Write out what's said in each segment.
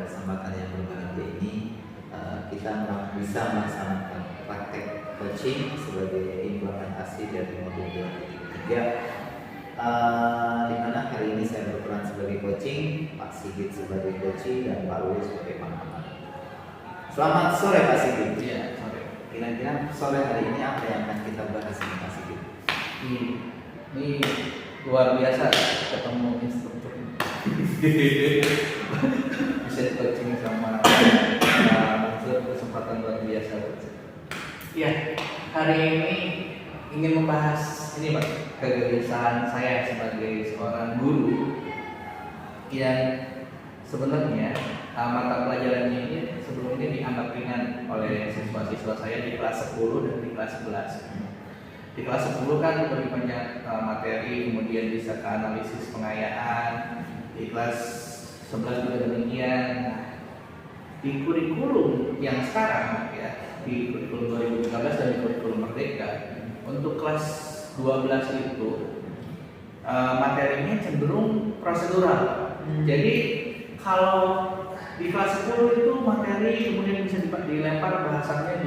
kesempatan yang berbahagia ini kita bisa melaksanakan praktek coaching sebagai implementasi dari modul 2.3, di mana hari ini saya berperan sebagai coaching, Pak Sigit sebagai coaching, dan Pak Luhut sebagai pengamat. Selamat sore Pak Sigit. Iya, sore. Kira-kira sore hari ini apa yang akan kita bahas ini Pak Sigit? Ini luar biasa ketemu instruktur. Bisa coaching sama kesempatan luar biasa. Iya, hari ini ingin membahas ini Pak, kegelisahan saya sebagai seorang guru yang sebenarnya mata pelajarannya ini sebelum ini dianggap ringan oleh siswa-siswa saya di kelas 10 dan di kelas 11. Di kelas 10 kan lebih banyak materi, kemudian bisa ke analisis pengayaan. Di kelas 11 juga demikian. Nah, di kurikulum yang sekarang ya, di kurikulum 2013 dan di kurikulum Merdeka, untuk kelas 12 itu materinya cenderung prosedural. Jadi kalau di kelas 10 itu materi kemudian bisa dilempar bahasannya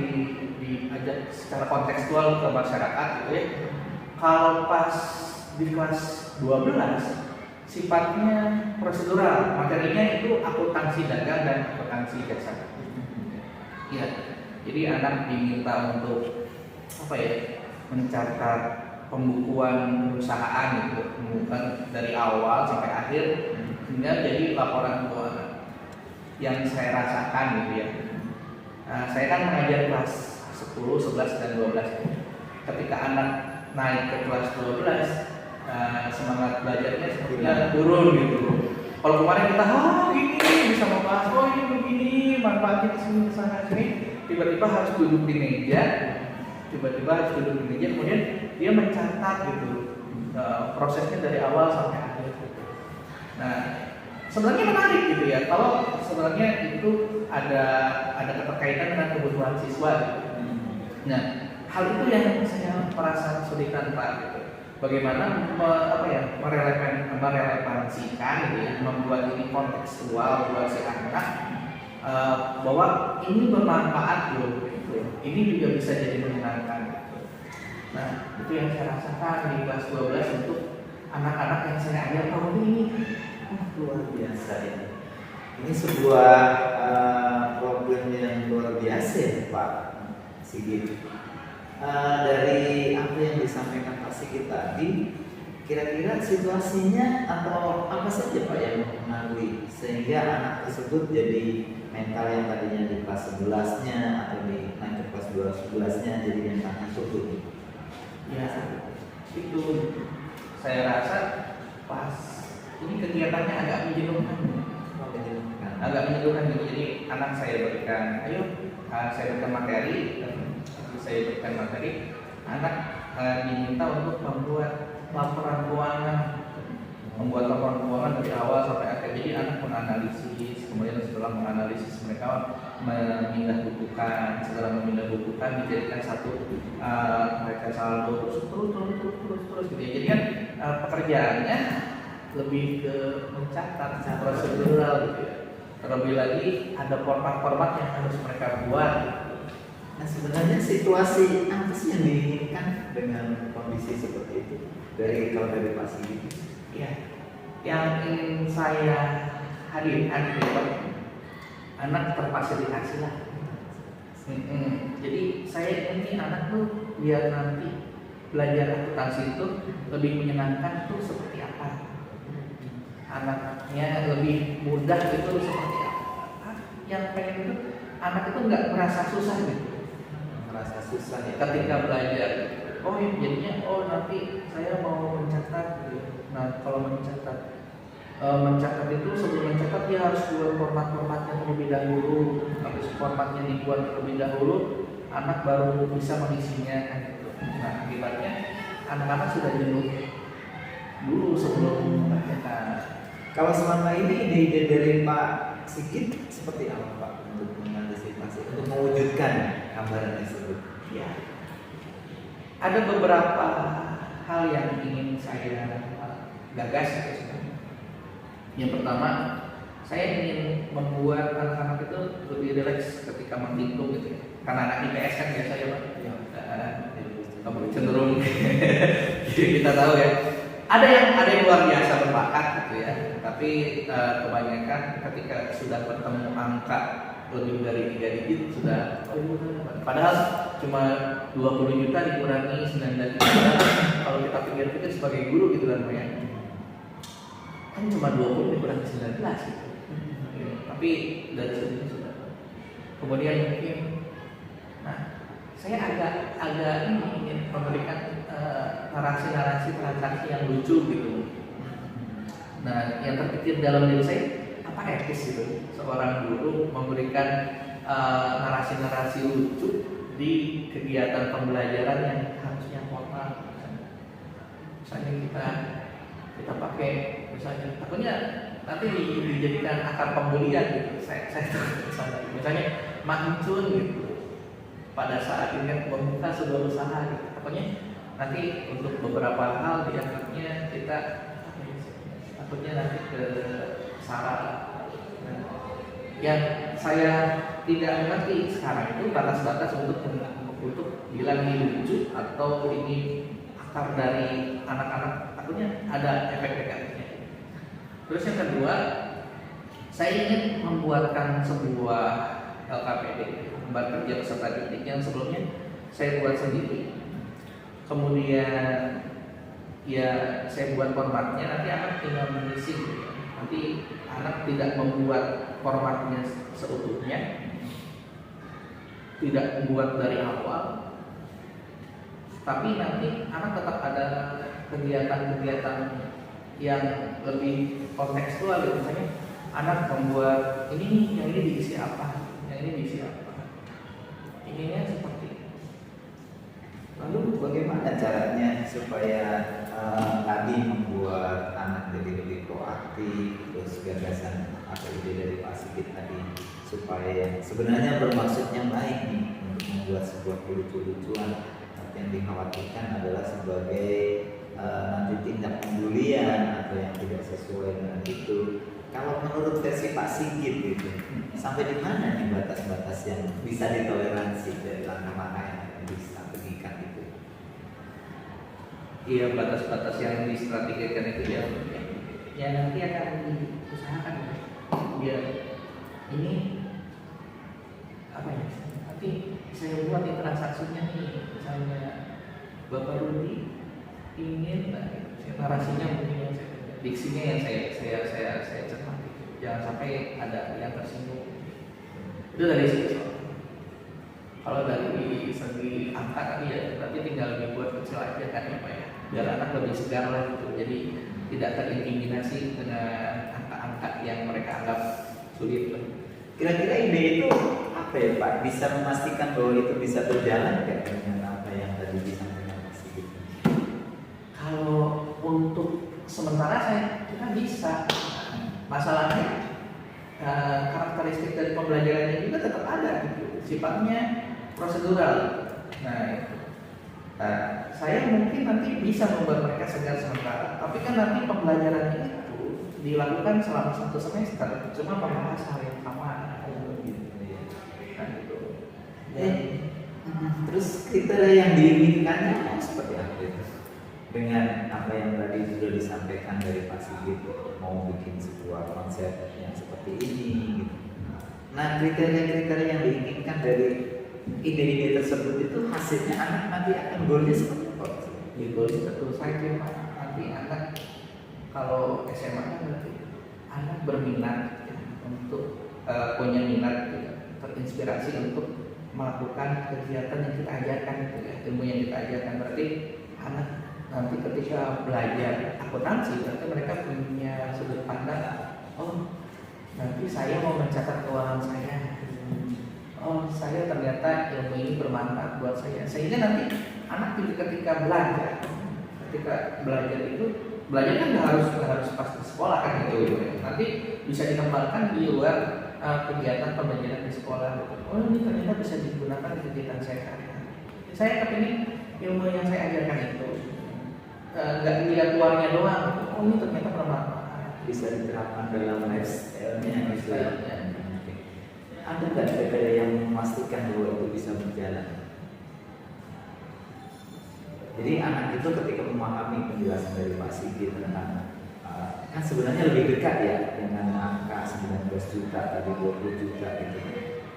diajak secara kontekstual ke masyarakat gitu ya. Kalau pas di kelas 12 sifatnya prosedural, materinya itu akuntansi dagang dan akuntansi jasa. Iya. Jadi anak diminta untuk apa ya? Mencatat pembukuan perusahaan gitu, pembukuan dari awal sampai akhir hingga jadi laporan keuangan. Yang saya rasakan gitu ya. Saya kan mengajar kelas 10, 11 dan 12. Ketika anak naik ke kelas 12, semangat belajarnya sepertinya turun gitu. Kalau kemarin kita ini bisa membahas, oh ini begini, manfaatnya kesini kesana sini, tiba-tiba harus duduk di meja, kemudian dia mencatat gitu prosesnya dari awal sampai akhir. Nah, sebenarnya menarik gitu ya. Kalau sebenarnya itu ada keterkaitan dengan kebutuhan siswa. Gitu. Nah, hal itu yang saya merasa kesulitan Pak. Gitu. Bagaimana merelevansikan gitu ya, membuat ini kontekstual buat si anak bahwa ini bermanfaat loh, gitu. Ini juga bisa jadi menyenangkan. Gitu. Nah, itu yang saya rasakan di kelas 12 untuk anak-anak yang saya ajar tahun ini. Luar biasa ya. Ini sebuah problem yang luar biasa ya Pak Sigit. Dari apa yang disampaikan Pak Sigit tadi, kira-kira situasinya atau apa saja Pak yang mempengaruhi sehingga anak tersebut jadi mental yang tadinya di kelas 11-nya atau di naik ke kelas 12-nya jadi mentalnya surut. Ya, itu saya rasa pas ini kegiatannya agak menjenuhkan. Gitu. Jadi anak saya berikan, saya berikan materi, anak diminta untuk membuat laporan keuangan dari awal sampai akhir. Jadi anak menganalisis, kemudian setelah menganalisis mereka memindah bukukan, dijadikan satu mereka saldo terus gitu. Jadi kan pekerjaannya lebih ke mencatat prosedural gitu ya. Terlebih lagi ada format-format yang harus mereka buat. Nah sebenarnya situasi apa sih yang diinginkan dengan kondisi seperti itu kalau dari Pak Sigit? Ya, yang ingin saya hadirkan itu anak terfasilitasi lah. Jadi saya ini anak tuh biar nanti belajar akuntansi itu lebih menyenangkan tuh seperti apa? Anaknya lebih mudah itu seperti apa? Yang pengen itu anak itu nggak merasa susah gitu. Merasa susah ya ketika belajar. Jadinya nanti saya mau mencatat gitu. Nah kalau mencatat itu sebelum mencatat dia harus buat formatnya terlebih dahulu. Habis formatnya dibuat terlebih dahulu, anak baru bisa mengisinya gitu. Nah akibatnya anak-anak sudah jenuh dulu sebelum mengerjakan. Kalau selama ini ide dari Pak Sigit seperti apa Pak untuk mengantisipasi, untuk mewujudkan gambaran tersebut? Ya, ada beberapa hal yang ingin saya gagas. Yang pertama, saya ingin membuat anak-anak itu lebih rileks ketika menghitung gitu ya. Karena anak IPS kan biasa ya Pak. Ya. Cenderung jadi kita tahu ya. Ada yang luar biasa berbakat gitu ya. Tapi kebanyakan ketika sudah bertemu angka lebih dari 3 digit sudah padahal cuma 20 juta dikurangi 19 juta. Kalau kita pikir-pikir sebagai guru gitu kan ya. Kan cuma 20 dikurangi 19 gitu. Tapi dari situ sudah. Kemudian mungkin, nah saya agak ingin memberikan narasi-narasi transaksi yang lucu gitu. Nah yang terpikir dalam diri saya apa etis gitu seorang guru memberikan narasi-narasi lucu di kegiatan pembelajaran yang harusnya formal. Misalnya kita pakai misalnya takutnya nanti dijadikan akar pembulian gitu. Saya misalnya mancun gitu pada saat ingin membuka sebuah usaha gitu. Takutnya nanti untuk beberapa hal dianggapnya kita takutnya nanti ke sara. Yang saya tidak mengerti sekarang itu batas-batas untuk bilang ini lucu atau ini akar dari anak-anak, takutnya ada efek negatifnya. Terus yang kedua, saya ingin membuatkan sebuah LKPD, lembar kerja peserta didik yang sebelumnya saya buat sendiri. Kemudian ya saya buat formatnya, nanti anak tinggal mengisi. Nanti anak tidak membuat formatnya seutuhnya, tidak membuat dari awal, tapi nanti anak tetap ada kegiatan-kegiatan yang lebih kontekstual gitu. Misalnya anak membuat ini, yang ini diisi apa, yang ini diisi apa, ininya seperti itu. Lalu bagaimana caranya supaya tadi membuat anak jadi lebih proaktif, terus gagasan atau ide dari Pak Sigit tadi supaya sebenarnya bermaksudnya baik nih untuk membuat sebuah lucu-lucuan, tapi yang dikhawatirkan adalah sebagai nanti tindak pembulian atau yang tidak sesuai dengan itu. Kalau menurut versi Pak Sigit gitu, sampai di mana nih batas-batas yang bisa ditoleransi dari langkah-langkah yang akan distrategikan itu? Iya, batas-batas yang distrategikan itu ya nanti akan diusahakan biar ini apa ya, nanti saya buat di transaksinya nih, misalnya Bapak Rudi ingin narasinya mungkin yang diksinya yang saya cermat gitu. Jangan sampai ada yang tersinggung. Itu dari situ. Kalau dari segi angka tadi ya berarti tinggal dibuat kecil aja kan ya Pak ya, biar anak lebih segar lah gitu. Jadi tidak terintimidasi dengan angka-angka yang mereka anggap sulit. Kira-kira ide itu apa ya Pak? Bisa memastikan bahwa itu bisa berjalan nggak dengan apa yang tadi disampaikan Pak Sigit? Kalau untuk sementara saya kira bisa. Masalahnya karakteristik dari pembelajarannya juga tetap ada gitu. Sifatnya prosedural. Nah, itu. Saya mungkin nanti bisa membuat mereka segar sementara, tapi kan nanti pembelajaran itu dilakukan selama 1 semester, cuma membahas hal yang sama. Nah, itu. Terus kriteria yang diinginkannya seperti apa itu? Dengan apa yang tadi sudah disampaikan dari Pak Sigit, mau bikin sebuah konsep yang seperti ini gitu. Nah, kriteria-kriteria yang diinginkan dari ide-ide tersebut itu hasilnya anak nanti akan goalnya seperti apa? Di goalnya tentu saja Pak. Nanti anak kalau SMA kan berarti anak berminat ya, untuk punya minat ya, terinspirasi untuk melakukan kegiatan yang kita ajarkan gitu ya, ilmu yang kita ajarkan. Berarti anak nanti ketika belajar akuntansi berarti mereka punya sudut pandang, oh nanti saya mau mencatat keuangan saya, oh saya ternyata ilmu ini bermanfaat buat saya, sehingga nanti anak juga ketika belajar itu belajar kan nggak harus pas di sekolah kan gitu ya. Nanti bisa dikembangkan di luar kegiatan pembelajaran di sekolah gitu. Oh ini ternyata bisa digunakan di kegiatan saya sehari-hari. Saya kepingin ilmu yang saya ajarkan itu nggak dilihat uangnya doang. Oh ini ternyata bermanfaat. bisa diterapkan dalam lifestyle-nya gitu ya. Ada nggak kriteria yang memastikan bahwa itu bisa berjalan? Jadi anak itu ketika memahami penjelasan dari Pak Sigit tentang kan sebenarnya lebih dekat ya dengan angka 19 juta tadi 20 juta gitu.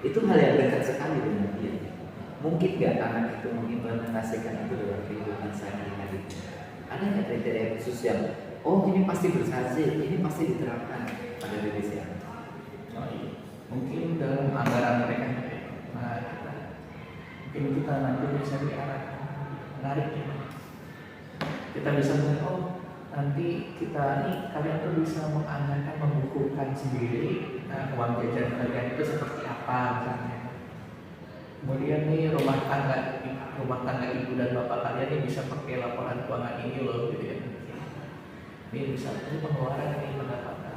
Itu hal yang dekat sekali dengan dia. Mungkin nggak anak itu mengimplementasikan itu dalam kehidupan sehari-hari? Ada nggak kriteria khusus yang oh ini pasti berhasil, ini pasti diterapkan pada diri si anak? Oh, iya. Mungkin dalam anggaran mereka, mungkin kita nanti bisa diarahkan menariknya. Kita bisa melihat oh nanti kita nih kalian tuh bisa menganggarkan membukukan sendiri uang jajan kalian itu seperti apa misalnya. Kemudian nih rumah tangga ibu dan bapak kalian ini bisa pakai laporan keuangan ini loh gitu ya. Ini bisa ini pengeluaran ini pendapatan.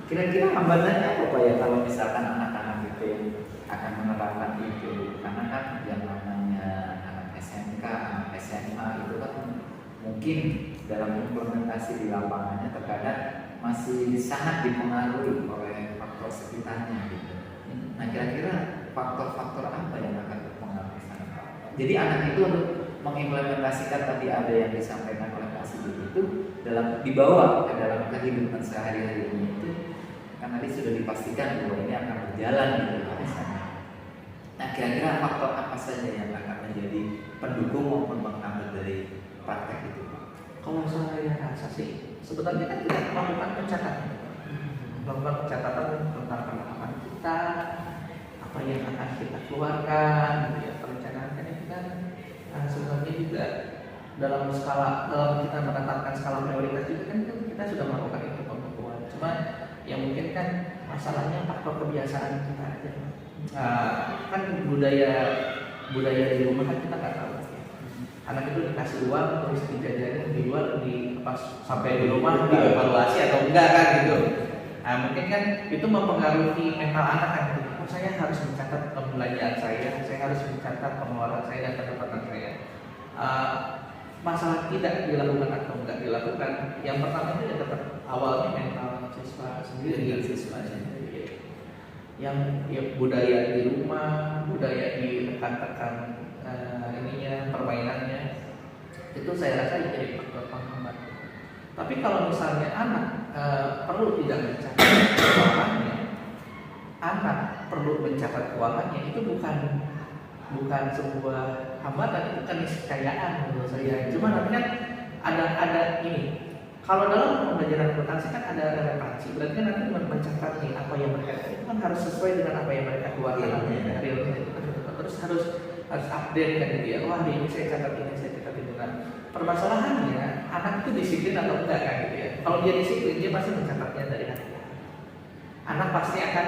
Kira-kira hambatannya apa Pak ya kalau misalkan anak-anak itu yang akan menerapkan itu? Karena kan yang namanya anak SMK, anak SMA itu kan mungkin dalam implementasi di lapangannya terkadang masih sangat dipengaruhi oleh faktor sekitarnya gitu. Nah kira-kira faktor-faktor apa yang akan berpengaruh di sana Pak? Jadi anak itu untuk mengimplementasikan tadi ada yang disampaikan oleh Pak Sigit itu dibawa ke dalam kehidupan sehari-hari itu kan tadi sudah dipastikan bahwa ini akan berjalan gitu Pak di sana. Nah kira-kira faktor apa saja yang akan menjadi pendukung maupun penghambat dari praktek itu Pak? Kalau saya rasa sih sebenarnya kan kita melakukan pencatatan tentang pengalaman kita, apa yang akan kita keluarkan, gitu ya, perencanaan itu kan sebenarnya juga dalam kita menetapkan skala prioritas juga kan kita sudah melakukan itu pembukuan. Cuma yang mungkin kan masalahnya faktor kebiasaan kita aja. Kan budaya di rumah kan kita nggak tahu. Anak itu dikasih uang terus dijajarin di luar sampai di rumah dievaluasi atau enggak kan gitu. Nah mungkin kan itu mempengaruhi mental anak kan. Oh, saya harus mencatat pembelanjaan saya harus mencatat pengeluaran saya dan pendapatan saya. Masalah tidak dilakukan atau enggak dilakukan, yang pertama itu ya tetap awalnya mental siswa sendiri, yang ya, budaya di rumah, budaya di rekan-rekan permainannya itu saya rasa jadi faktor penghambat. Tapi kalau misalnya anak perlu tidak mencatat keuangannya, anak perlu mencatat keuangannya itu bukan sebuah hambatan, itu bukan niscayaan menurut saya. Cuma nanti kan ada ini. Kalau dalam pembelajaran akuntansi kan ada relevansi, berarti kan nanti mencatat nih apa yang mereka itu kan harus sesuai dengan apa yang mereka keluarkan realnya itu kan terus harus update kan gitu ya. Wah ini saya catat ini, saya catat itu kan. Permasalahannya anak itu disiplin atau enggak kan gitu ya. Kalau dia disiplin dia pasti mencatatnya dari hati. Anak pasti akan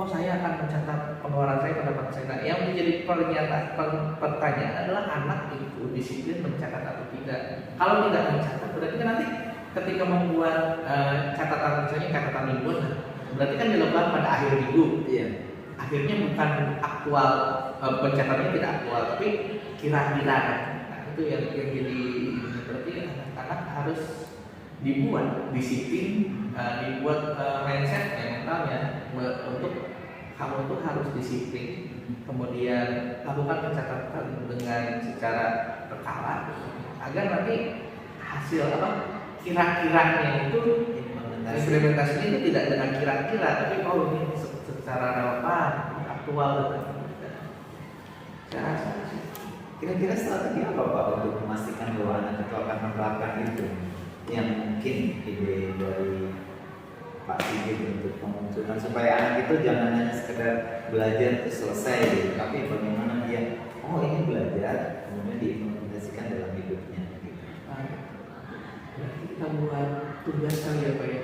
saya akan mencatat pengeluaran saya, pendapatan saya. Nah, yang menjadi pertanyaan adalah anak itu disiplin mencatat atau tidak. Kalau tidak mencatat, berarti kan nanti ketika membuat catatan misalnya catatan mingguan, berarti kan dilakukan pada akhir minggu. Iya. Akhirnya bukan aktual, pencatatannya tidak aktual, tapi kira-kira. Nah, itu yang jadi berarti anak-anak harus dibuat disiplin, dibuat mindset mentalnya untuk kamu tuh harus disiplin, kemudian lakukan pencatatan dengan secara berkala agar nanti hasil kira-kiranya itu implementasinya itu tidak dengan kira-kira, tapi ini secara relevan, aktual dan saya rasa kira-kira strategi apa Pak untuk memastikan bahwa anak itu akan menerapkan itu? Yang mungkin ide dari Pak Sigit untuk memunculkan supaya anak itu jangan hanya sekedar belajar terus selesai gitu, tapi bagaimana dia ini belajar kemudian diimplementasikan dalam hidupnya gitu. Berarti kita buat tugas kali ya Pak ya.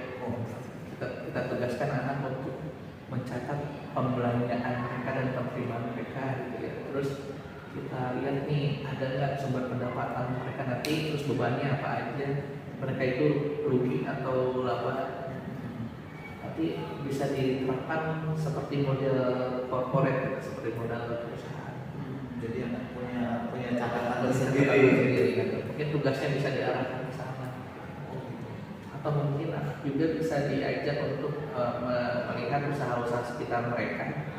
Kita tugaskan anak untuk mencatat pembelanjaan mereka dan penerimaan mereka gitu ya. Terus kita lihat nih ada nggak sumber pendapatan mereka nanti, terus bebannya apa aja, mereka itu rugi atau laba. Nanti bisa diterapkan seperti model corporate, seperti modal perusahaan. Jadi anak punya catatan tersendiri. Mungkin tugasnya bisa diarahkan ke sana. atau mungkin juga bisa diajak untuk melihat usaha-usaha sekitar mereka.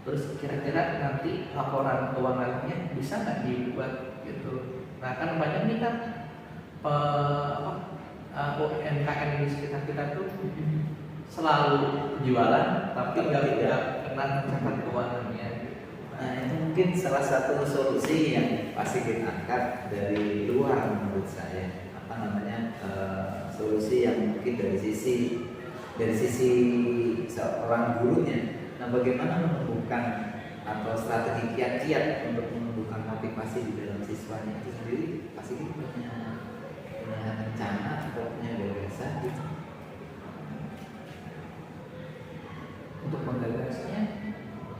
Terus kira-kira nanti laporan keuangannya bisa nggak dibuat gitu. Nah kan banyak nih kan UMKM di sekitar kita tuh selalu jualan tapi nggak pernah mencatat keuangannya. Nah itu mungkin salah satu solusi yang pasti kita angkat dari luar menurut saya, apa namanya, solusi yang mungkin dari sisi seorang gurunya. Nah bagaimana menumbuhkan atau strategi kiat-kiat untuk menumbuhkan motivasi di dalam siswanya itu sendiri, pasti kita punya rencana atau punya gagasan gitu. Untuk menggagasnya,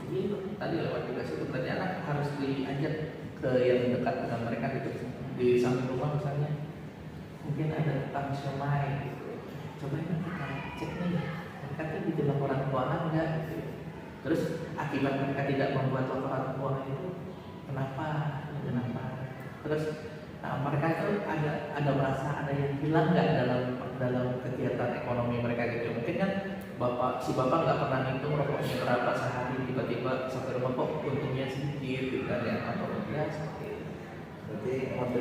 jadi tadi lewat tugas itu berarti anak harus diajak ke yang dekat dengan mereka gitu. Di samping rumah misalnya mungkin ada tukang siomay gitu, coba kita cek nih mereka tuh bikin laporan keuangan enggak gitu. Terus akibat mereka tidak membuat laporan keuangan itu kenapa? Terus mereka itu ada merasa ada yang hilang nggak dalam kegiatan ekonomi mereka gitu. Mungkin kan si bapak nggak pernah ngitung rokoknya berapa sehari, tiba-tiba sampai rumah kok untungnya sedikit gitu kan ya, atau ya seperti itu. Berarti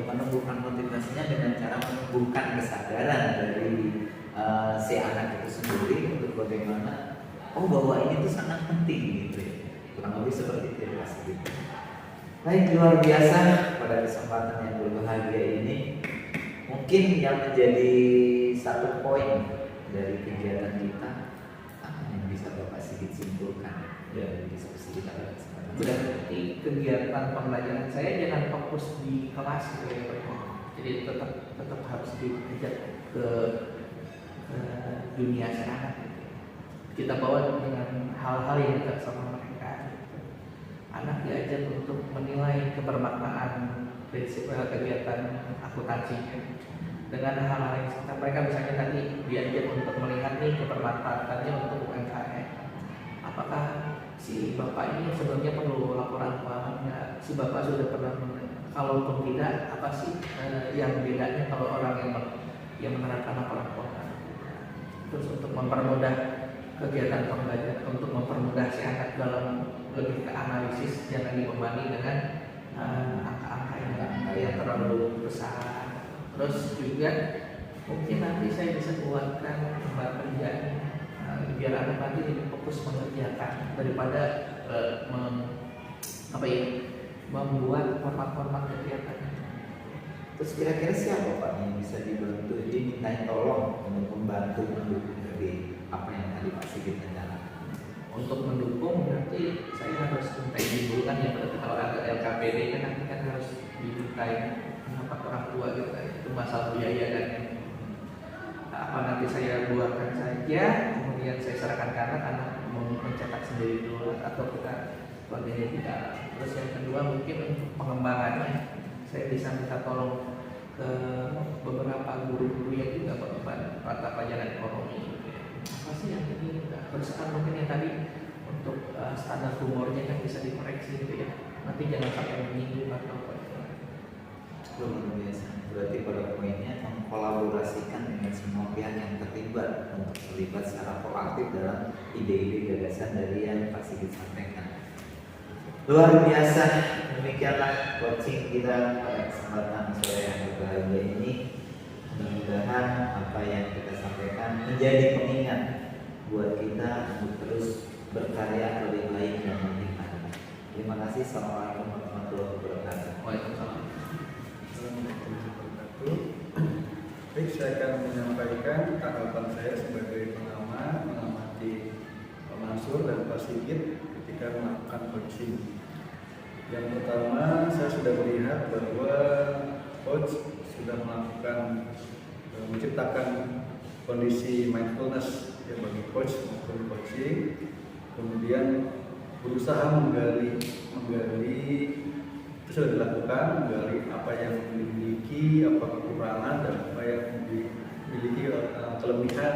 menumbuhkan motivasinya dengan cara menumbuhkan kesadaran dari si anak itu sendiri untuk bagaimana bahwa ini tuh sangat penting gitu ya. Kurang lebih seperti itu ya pasti gitu. Baik, luar biasa pada kesempatan yang berbahagia ini. Mungkin yang menjadi satu poin dari kegiatan kita, apa yang bisa Bapak sedikit simpulkan dari diskusi kita pada kesempatan ini? Berarti kegiatan pembelajaran saya jangan fokus di kelas gitu ya Pak. Jadi tetap harus diajak ke dunia anak gitu. Kita bawa dengan hal-hal yang dekat sama mereka. Anak diajak untuk menilai kebermaknaan prinsip kegiatan akuntansinya dengan hal-hal yang sekitar mereka. Misalnya tadi diajak untuk melihat nih kebermanfaatannya untuk UMKM. Apakah si bapak ini sebelumnya perlu laporan keuangan nggak? Si bapak sudah pernah, kalaupun tidak, apa sih yang bedanya kalau orang yang menerapkan laporan keuangan? Terus untuk mempermudah kegiatan pembelajaran, untuk mempermudah si anak dalam lebih ke analisis, jangan dibebani dengan angka-angka yang terlalu besar. Terus juga mungkin nanti saya bisa buatkan tempat kerjaan biar anak nanti lebih fokus mengerjakan daripada membuat format-format kegiatan. Terus kira-kira siapa Pak yang bisa dibantu, dimintain tolong untuk membantu mendukung dari apa yang tadi Pak Sigit rencanakan? Untuk mendukung berarti saya harus minta dulu kan ya, berarti kalau ada LKPD kan nanti kan harus dimintain pendapat orang tua gitu kan, itu masalah biaya dan apa nanti saya buatkan saja, kemudian saya serahkan ke anak mau mencetak sendiri dulu atau kita sebagainya tidak. Terus yang kedua mungkin untuk pengembangannya saya bisa minta tolong ke beberapa guru-guru yang juga berkepan mata pelajaran ekonomi. Apa sih yang ini? Terus kan mungkin yang tadi untuk standar humornya kan bisa dikoreksi gitu ya. Nanti jangan sampai menyinggung atau apa. Luar biasa. Berarti pada poinnya mengkolaborasikan dengan semua pihak yang terlibat untuk terlibat secara proaktif dalam ide-ide gagasan dari yang Pak Sigit sampaikan. Luar biasa. Demikianlah coaching kita pada kesempatan sore yang berbahagia ini. Mudah-mudahan apa yang kita sampaikan menjadi pengingat buat kita untuk terus berkarya lebih baik dan lebih baik. Terima kasih. Assalamualaikum warahmatullahi wabarakatuh. Waalaikumsalam. Baik, saya akan menyampaikan tanggapan saya sebagai pengamat mengamati Pak Mansur dan Pak Sigit ketika melakukan coaching. Yang pertama, saya sudah melihat bahwa coach sudah menciptakan kondisi mindfulness ya bagi coach maupun coaching, kemudian berusaha menggali itu sudah dilakukan, menggali apa yang dimiliki, apa kekurangan dan apa yang dimiliki kelebihan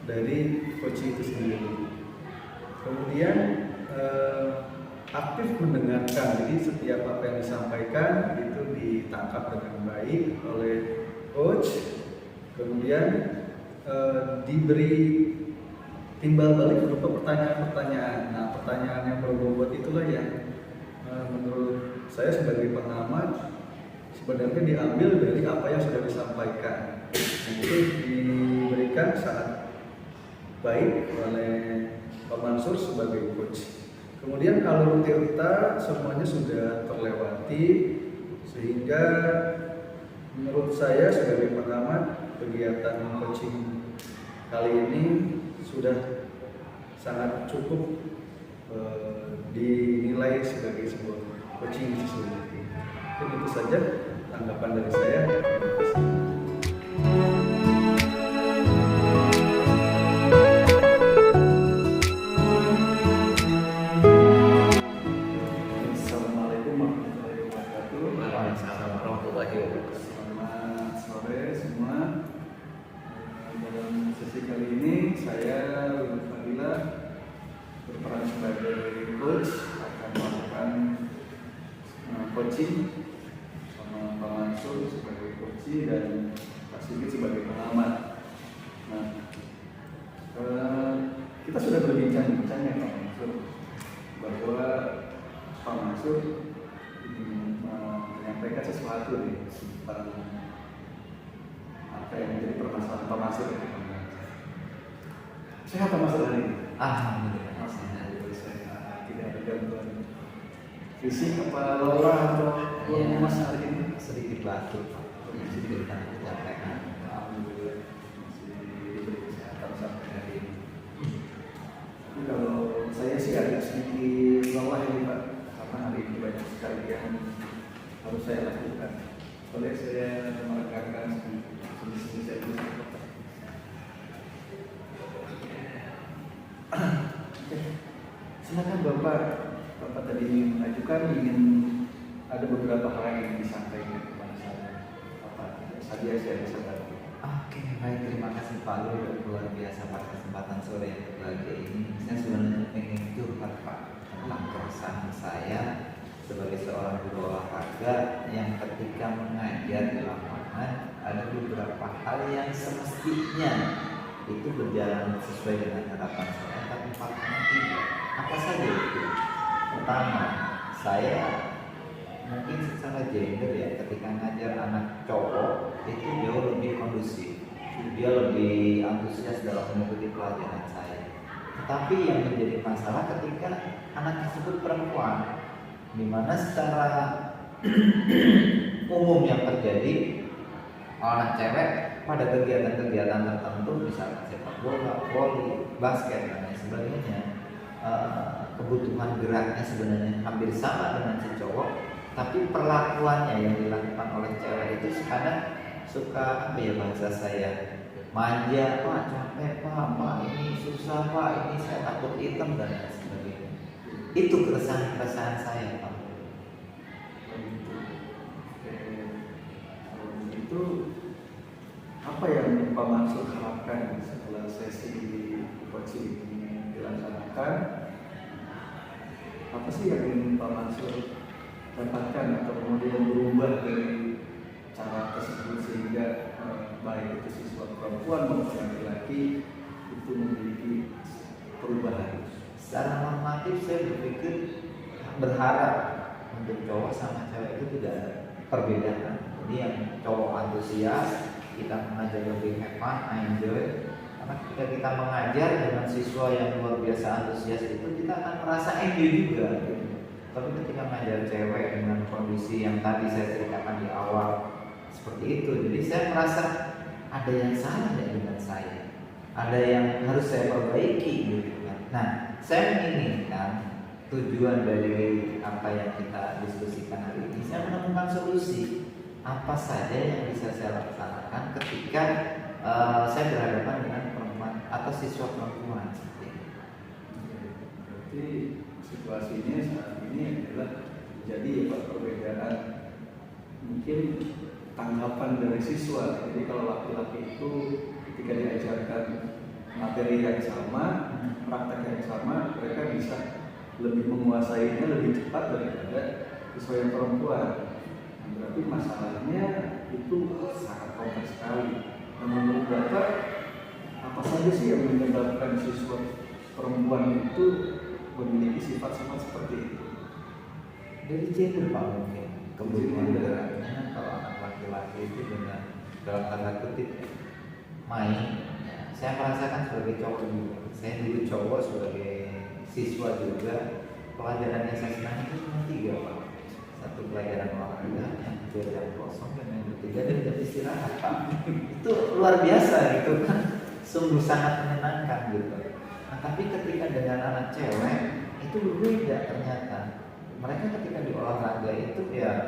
dari coach itu sendiri. Kemudian aktif mendengarkan, jadi setiap apa yang disampaikan itu ditangkap dengan baik oleh coach. Kemudian diberi timbal balik berupa pertanyaan-pertanyaan. Nah, pertanyaan yang berbobot itulah yang menurut saya sebagai pengamat sebenarnya diambil dari apa yang sudah disampaikan. Nah, itu diberikan sangat baik oleh Pak Mansur sebagai coach. Kemudian kalau rute-rute semuanya sudah terlewati, sehingga menurut saya sebagai pengamat kegiatan coaching kali ini sudah sangat cukup dinilai sebagai sebuah coaching sesungguhnya. Jadi itu saja tanggapan dari saya. Assalamualaikum warahmatullahi wabarakatuh. Waalaikumsalam warahmatullahi wabarakatuh. Selamat sore semua. Dalam sesi kali ini saya Fadila berperan sebagai coach, akan melakukan coaching sama Pak Mansur sebagai coach dan Pak Sigit sebagai pengamat. Nah, kita sudah berbincang-bincang ya Pak Mansur, bahwa Pak Mansur ingin menyampaikan sesuatu tentang apa yang menjadi permasalahan Pak Mansur. Sehat Pak Mansur hari ini? Alhamdulillah. Saya tidak ada gangguan fisik apa lelah atau lemas hari ini? Sedikit batuk, sedikit kecapean. Alhamdulillah masih diberi kesehatan sampai hari ini. Tapi kalau saya sih agak sedikit lelah ini Pak, karena hari ini banyak sekali yang harus saya lakukan. Boleh saya merekankan sedikit saya dulu. Silakan Bapak. Bapak tadi mengajukan ingin ada beberapa hal yang ingin disampaikan kepada saya. Apa saja saya bisa bantu. Oke, baik, terima kasih Pak Lu, luar biasa pada kesempatan sore yang berbahagia ini. Saya sebenarnya ingin curhat Pak tentang keresahan saya sebagai seorang guru olahraga yang ketika mengajar di lapangan ada beberapa hal yang semestinya itu berjalan sesuai dengan harapan saya, tapi faktanya tidak. Apa saja itu? Pertama, saya mungkin secara gender ya, ketika ngajar anak cowok itu jauh lebih kondusif, dia lebih antusias dalam mengikuti pelajaran saya. Tetapi yang menjadi masalah ketika anak tersebut perempuan, di mana secara umum yang terjadi anak cewek pada kegiatan-kegiatan tertentu, misalnya sepak bola, voli, basket dan lain sebagainya, kebutuhan geraknya sebenarnya hampir sama dengan si cowok, tapi perlakuannya yang dilakukan oleh cewek itu kadang suka apa ya, bahasa saya, manja, Pak capek Pak ini susah Pak, ini saya takut hitam dan lain sebagainya. Itu keresahan saya Pak. Itu apa yang Pak Mansur harapkan setelah sesi coaching ini dilaksanakan? Apa sih yang ingin Pak Mansur dapatkan atau kemudian berubah dari cara tersebut sehingga baik itu siswa perempuan maupun laki-laki itu memiliki perubahan? Secara normatif saya berharap untuk cowok sama cewek itu tidak ada perbedaan. Jadi yang cowok antusias, kita mengajar lebih have fun, enjoy. Karena ketika kita mengajar dengan siswa yang luar biasa antusias itu, kita akan merasa enjoy juga. Tapi ketika mengajar cewek dengan kondisi yang tadi saya ceritakan di awal seperti itu, jadi saya merasa ada yang salah ya dengan saya, ada yang harus saya perbaiki gitu kan. Nah, saya menginginkan tujuan dari apa yang kita diskusikan hari ini, saya menemukan solusi apa saja yang bisa saya laksanakan ketika saya berhadapan dengan perempuan atau siswa perempuan. Berarti situasinya saat ini adalah jadi perbedaan mungkin tanggapan dari siswa. Jadi kalau laki-laki itu ketika diajarkan materi yang sama, praktek yang sama, mereka bisa lebih menguasainya lebih cepat daripada siswa yang perempuan. Berarti masalahnya itu sangat kompleks sekali. Nah, menurut Bapak apa saja sih yang menyebabkan siswa perempuan itu memiliki sifat-sifat seperti itu? Dari gender Pak mungkin kebutuhan geraknya. Kalau anak laki-laki itu dengan dalam tanda kutip main. Saya merasakan sebagai cowok juga. Saya dulu cowok sebagai siswa juga. Pelajaran yang saya senang itu cuma 3 Pak. Satu pelajaran olahraga, yang kedua jam kosong, dan yang ketiga dari jam istirahat Pak. Itu luar biasa gitu kan. Sungguh sangat menyenangkan gitu. Nah tapi ketika dengan anak cewek itu berbeda ternyata. Mereka ketika di olahraga itu ya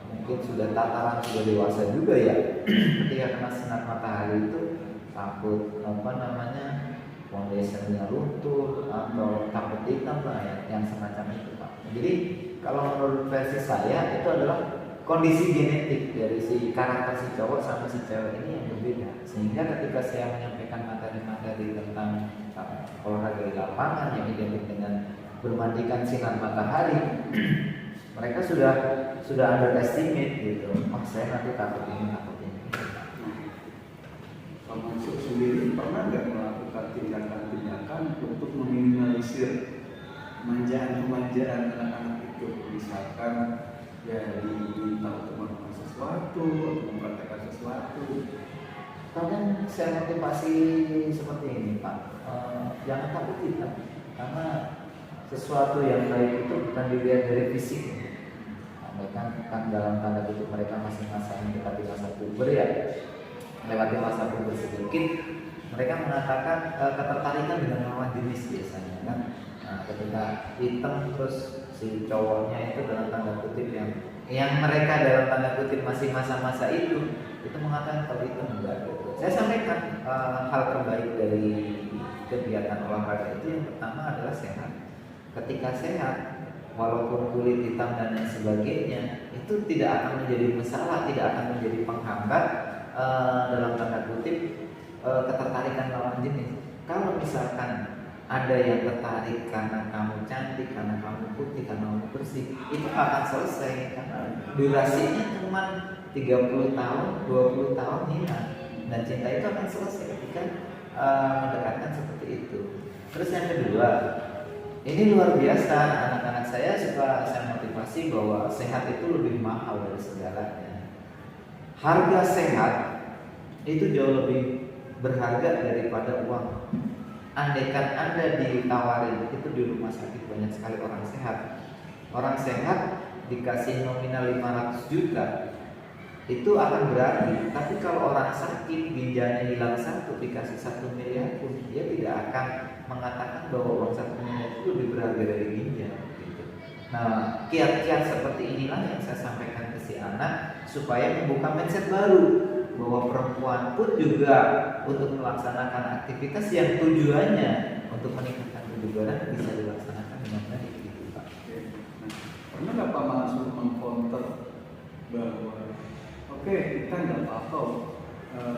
mungkin sudah tataran sudah dewasa juga ya. Ketika kena sinar matahari itu takut foundationnya luntur atau takut hitam lah ya, yang semacam itu Pak. Jadi kalau menurut versi saya itu adalah kondisi genetik dari si karakter si cowok sama si cewek ini yang berbeda. Sehingga ketika saya menyampaikan materi-materi tentang olahraga di lapangan yang identik dengan bermandikan sinar matahari, mereka sudah underestimate gitu. Oh saya nanti takut ini takut ini. Pak Mansur sendiri pernah nggak melakukan tindakan-tindakan untuk meminimalisir kemanjaan anak-anak itu? Misalkan ya diminta untuk melakukan sesuatu atau mempraktekkan sesuatu. Kadang saya motivasi seperti ini Pak, jangan takut kita, karena sesuatu yang baik itu bukan dilihat dari fisik. Mereka kan dalam tanda kutip mereka masih masa mendekati masa puber ya, melewati masa puber sedikit, mereka mengatakan ketertarikan dengan lawan jenis biasanya kan. Nah, ketika hitam terus si cowoknya itu dalam tanda kutip yang mereka dalam tanda kutip masih masa-masa itu mengatakan kalau itu enggak gitu. Saya sampaikan hal terbaik dari kegiatan olahraga itu yang pertama adalah sehat. Ketika sehat, walaupun kulit hitam dan lain sebagainya, itu tidak akan menjadi masalah, tidak akan menjadi penghambat dalam tanda kutip ketertarikan lawan jenis. Kalau misalkan ada yang tertarik karena kamu cantik, karena kamu putih, karena kamu bersih, itu akan selesai karena durasinya cuma 30 tahun, 20 tahun hilang, dan cinta itu akan selesai ketika mendekatkan seperti itu. Terus yang kedua, ini luar biasa, anak-anak saya suka saya motivasi bahwa sehat itu lebih mahal dari segalanya. Harga sehat itu jauh lebih berharga daripada uang. Andaikan Anda ditawarin itu di rumah sakit banyak sekali orang sehat. Orang sehat dikasih nominal 500 juta itu akan berarti, tapi kalau orang sakit ginjalnya hilang 1 dikasih 1 miliar pun dia tidak akan mengatakan bahwa uang 1 miliar itu lebih berharga dari ginjal gitu. Nah, kiat-kiat seperti inilah yang saya sampaikan ke si anak supaya membuka mindset baru bahwa perempuan pun juga untuk melaksanakan aktivitas yang tujuannya untuk meningkatkan kebugaran bisa dilaksanakan dengan baik gitu Pak. Pernah nggak Pak Mansur mengcounter bahwa oke, kita nggak apa-apa,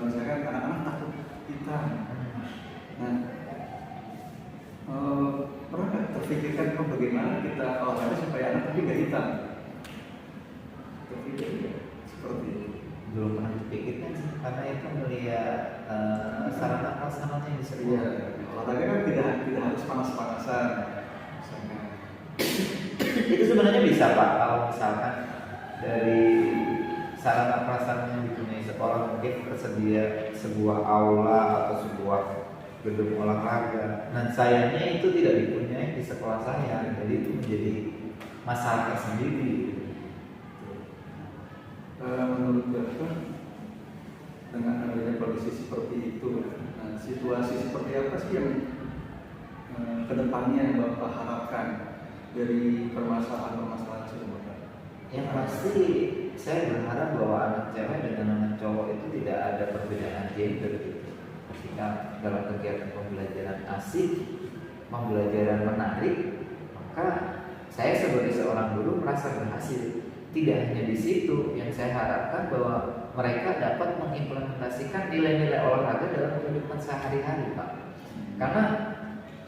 misalkan anak-anak takut kita. Nah, pernah nggak terpikirkan bagaimana kita olahraga supaya anak tapi nggak hitam? Terpikir seperti itu? Belum pernah dipikirkan sih, karena itu melihat sarana prasarana yang disediakan. Olahraga kan tidak harus panas-panasan. Itu sebenarnya bisa Pak, kalau misalkan dari sarana prasarana yang dipunyai sekolah mungkin tersedia sebuah aula atau sebuah gedung olahraga. Dan sayangnya itu tidak dipunyai di sekolah saya, jadi itu menjadi masalah tersendiri. Menurut Bapak, dengan adanya kondisi seperti itu, nah, situasi seperti apa sih yang kedepannya Bapak harapkan dari permasalahan-permasalahan tersebut? Yang pasti saya berharap bahwa anak cewek dengan anak cowok itu tidak ada perbedaan gender gitu. Ketika dalam kegiatan pembelajaran asik, pembelajaran menarik, maka saya sebagai seorang guru merasa berhasil. Tidak hanya di situ, yang saya harapkan bahwa mereka dapat mengimplementasikan nilai-nilai olahraga dalam kehidupan sehari-hari Pak. Karena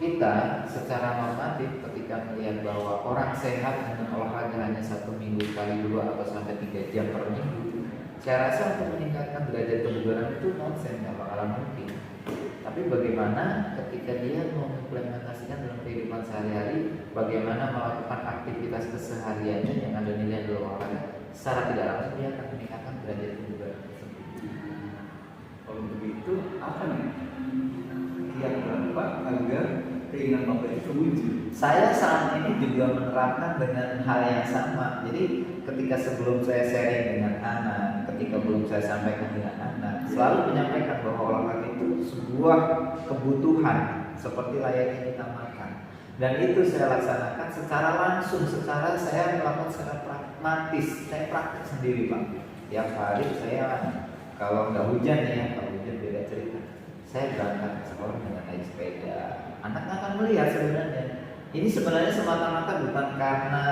kita secara normatif ketika melihat bahwa orang sehat dengan olahraga hanya 1 minggu sekali 2 atau sampai 3 jam per minggu, saya rasa untuk meningkatkan derajat kebugaran itu nonsen, nggak bakalan mungkin. Tapi tapi bagaimana ketika dia mengimplementasikan dalam kehidupan sehari-hari, bagaimana melakukan aktivitas kesehariannya yang ada nilai dalam olahraga, secara tidak langsung dia akan meningkatkan derajat kebugaran tersebut. Kalau begitu, apa nih kiat Bapak agar keinginan Bapak itu terwujud? Saya saat ini juga menerapkan dengan hal yang sama. Jadi ketika sebelum saya sharing dengan anak, ketika belum saya sampaikan dengan anak, selalu menyampaikan bahwa olahraga itu sebuah kebutuhan seperti layaknya kita makan. Dan itu saya laksanakan secara langsung, secara saya melakukan secara pragmatis. Saya praktik sendiri, Pak. Tiap hari saya, kalau nggak hujan ya, kalau hujan beda cerita, saya berangkat ke sekolah dengan naik sepeda. Anak akan melihat sebenarnya. Ini sebenarnya semata-mata bukan karena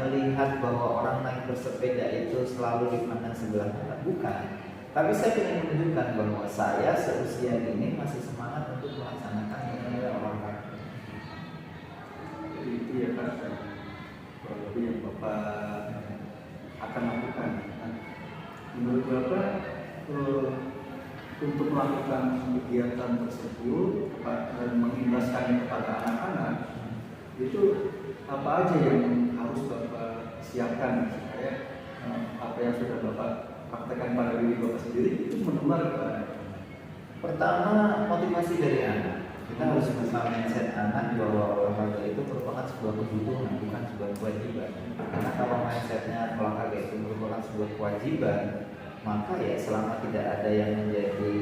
melihat bahwa orang naik bersepeda itu selalu dipandang sebelah mata, bukan. Tapi saya ingin menunjukkan bahwa saya seusia ini masih semangat untuk melaksanakan nilai olahraga. Jadi itu ya Pak, berarti yang Bapak akan lakukan. Nah, menurut Bapak untuk melakukan kegiatan tersebut dan mengimbaskannya kepada anak-anak, itu apa aja yang harus Bapak siapkan supaya apa yang sudah Bapak praktekkan pada diri Bapak sendiri itu menular kepada? Pertama, motivasi dari anak. Kita harus bisa mindset anak bahwa olahraga itu merupakan sebuah kebutuhan, bukan sebuah kewajiban. Karena kalau mindsetnya olahraga itu merupakan sebuah kewajiban, maka ya selama tidak ada yang menjadi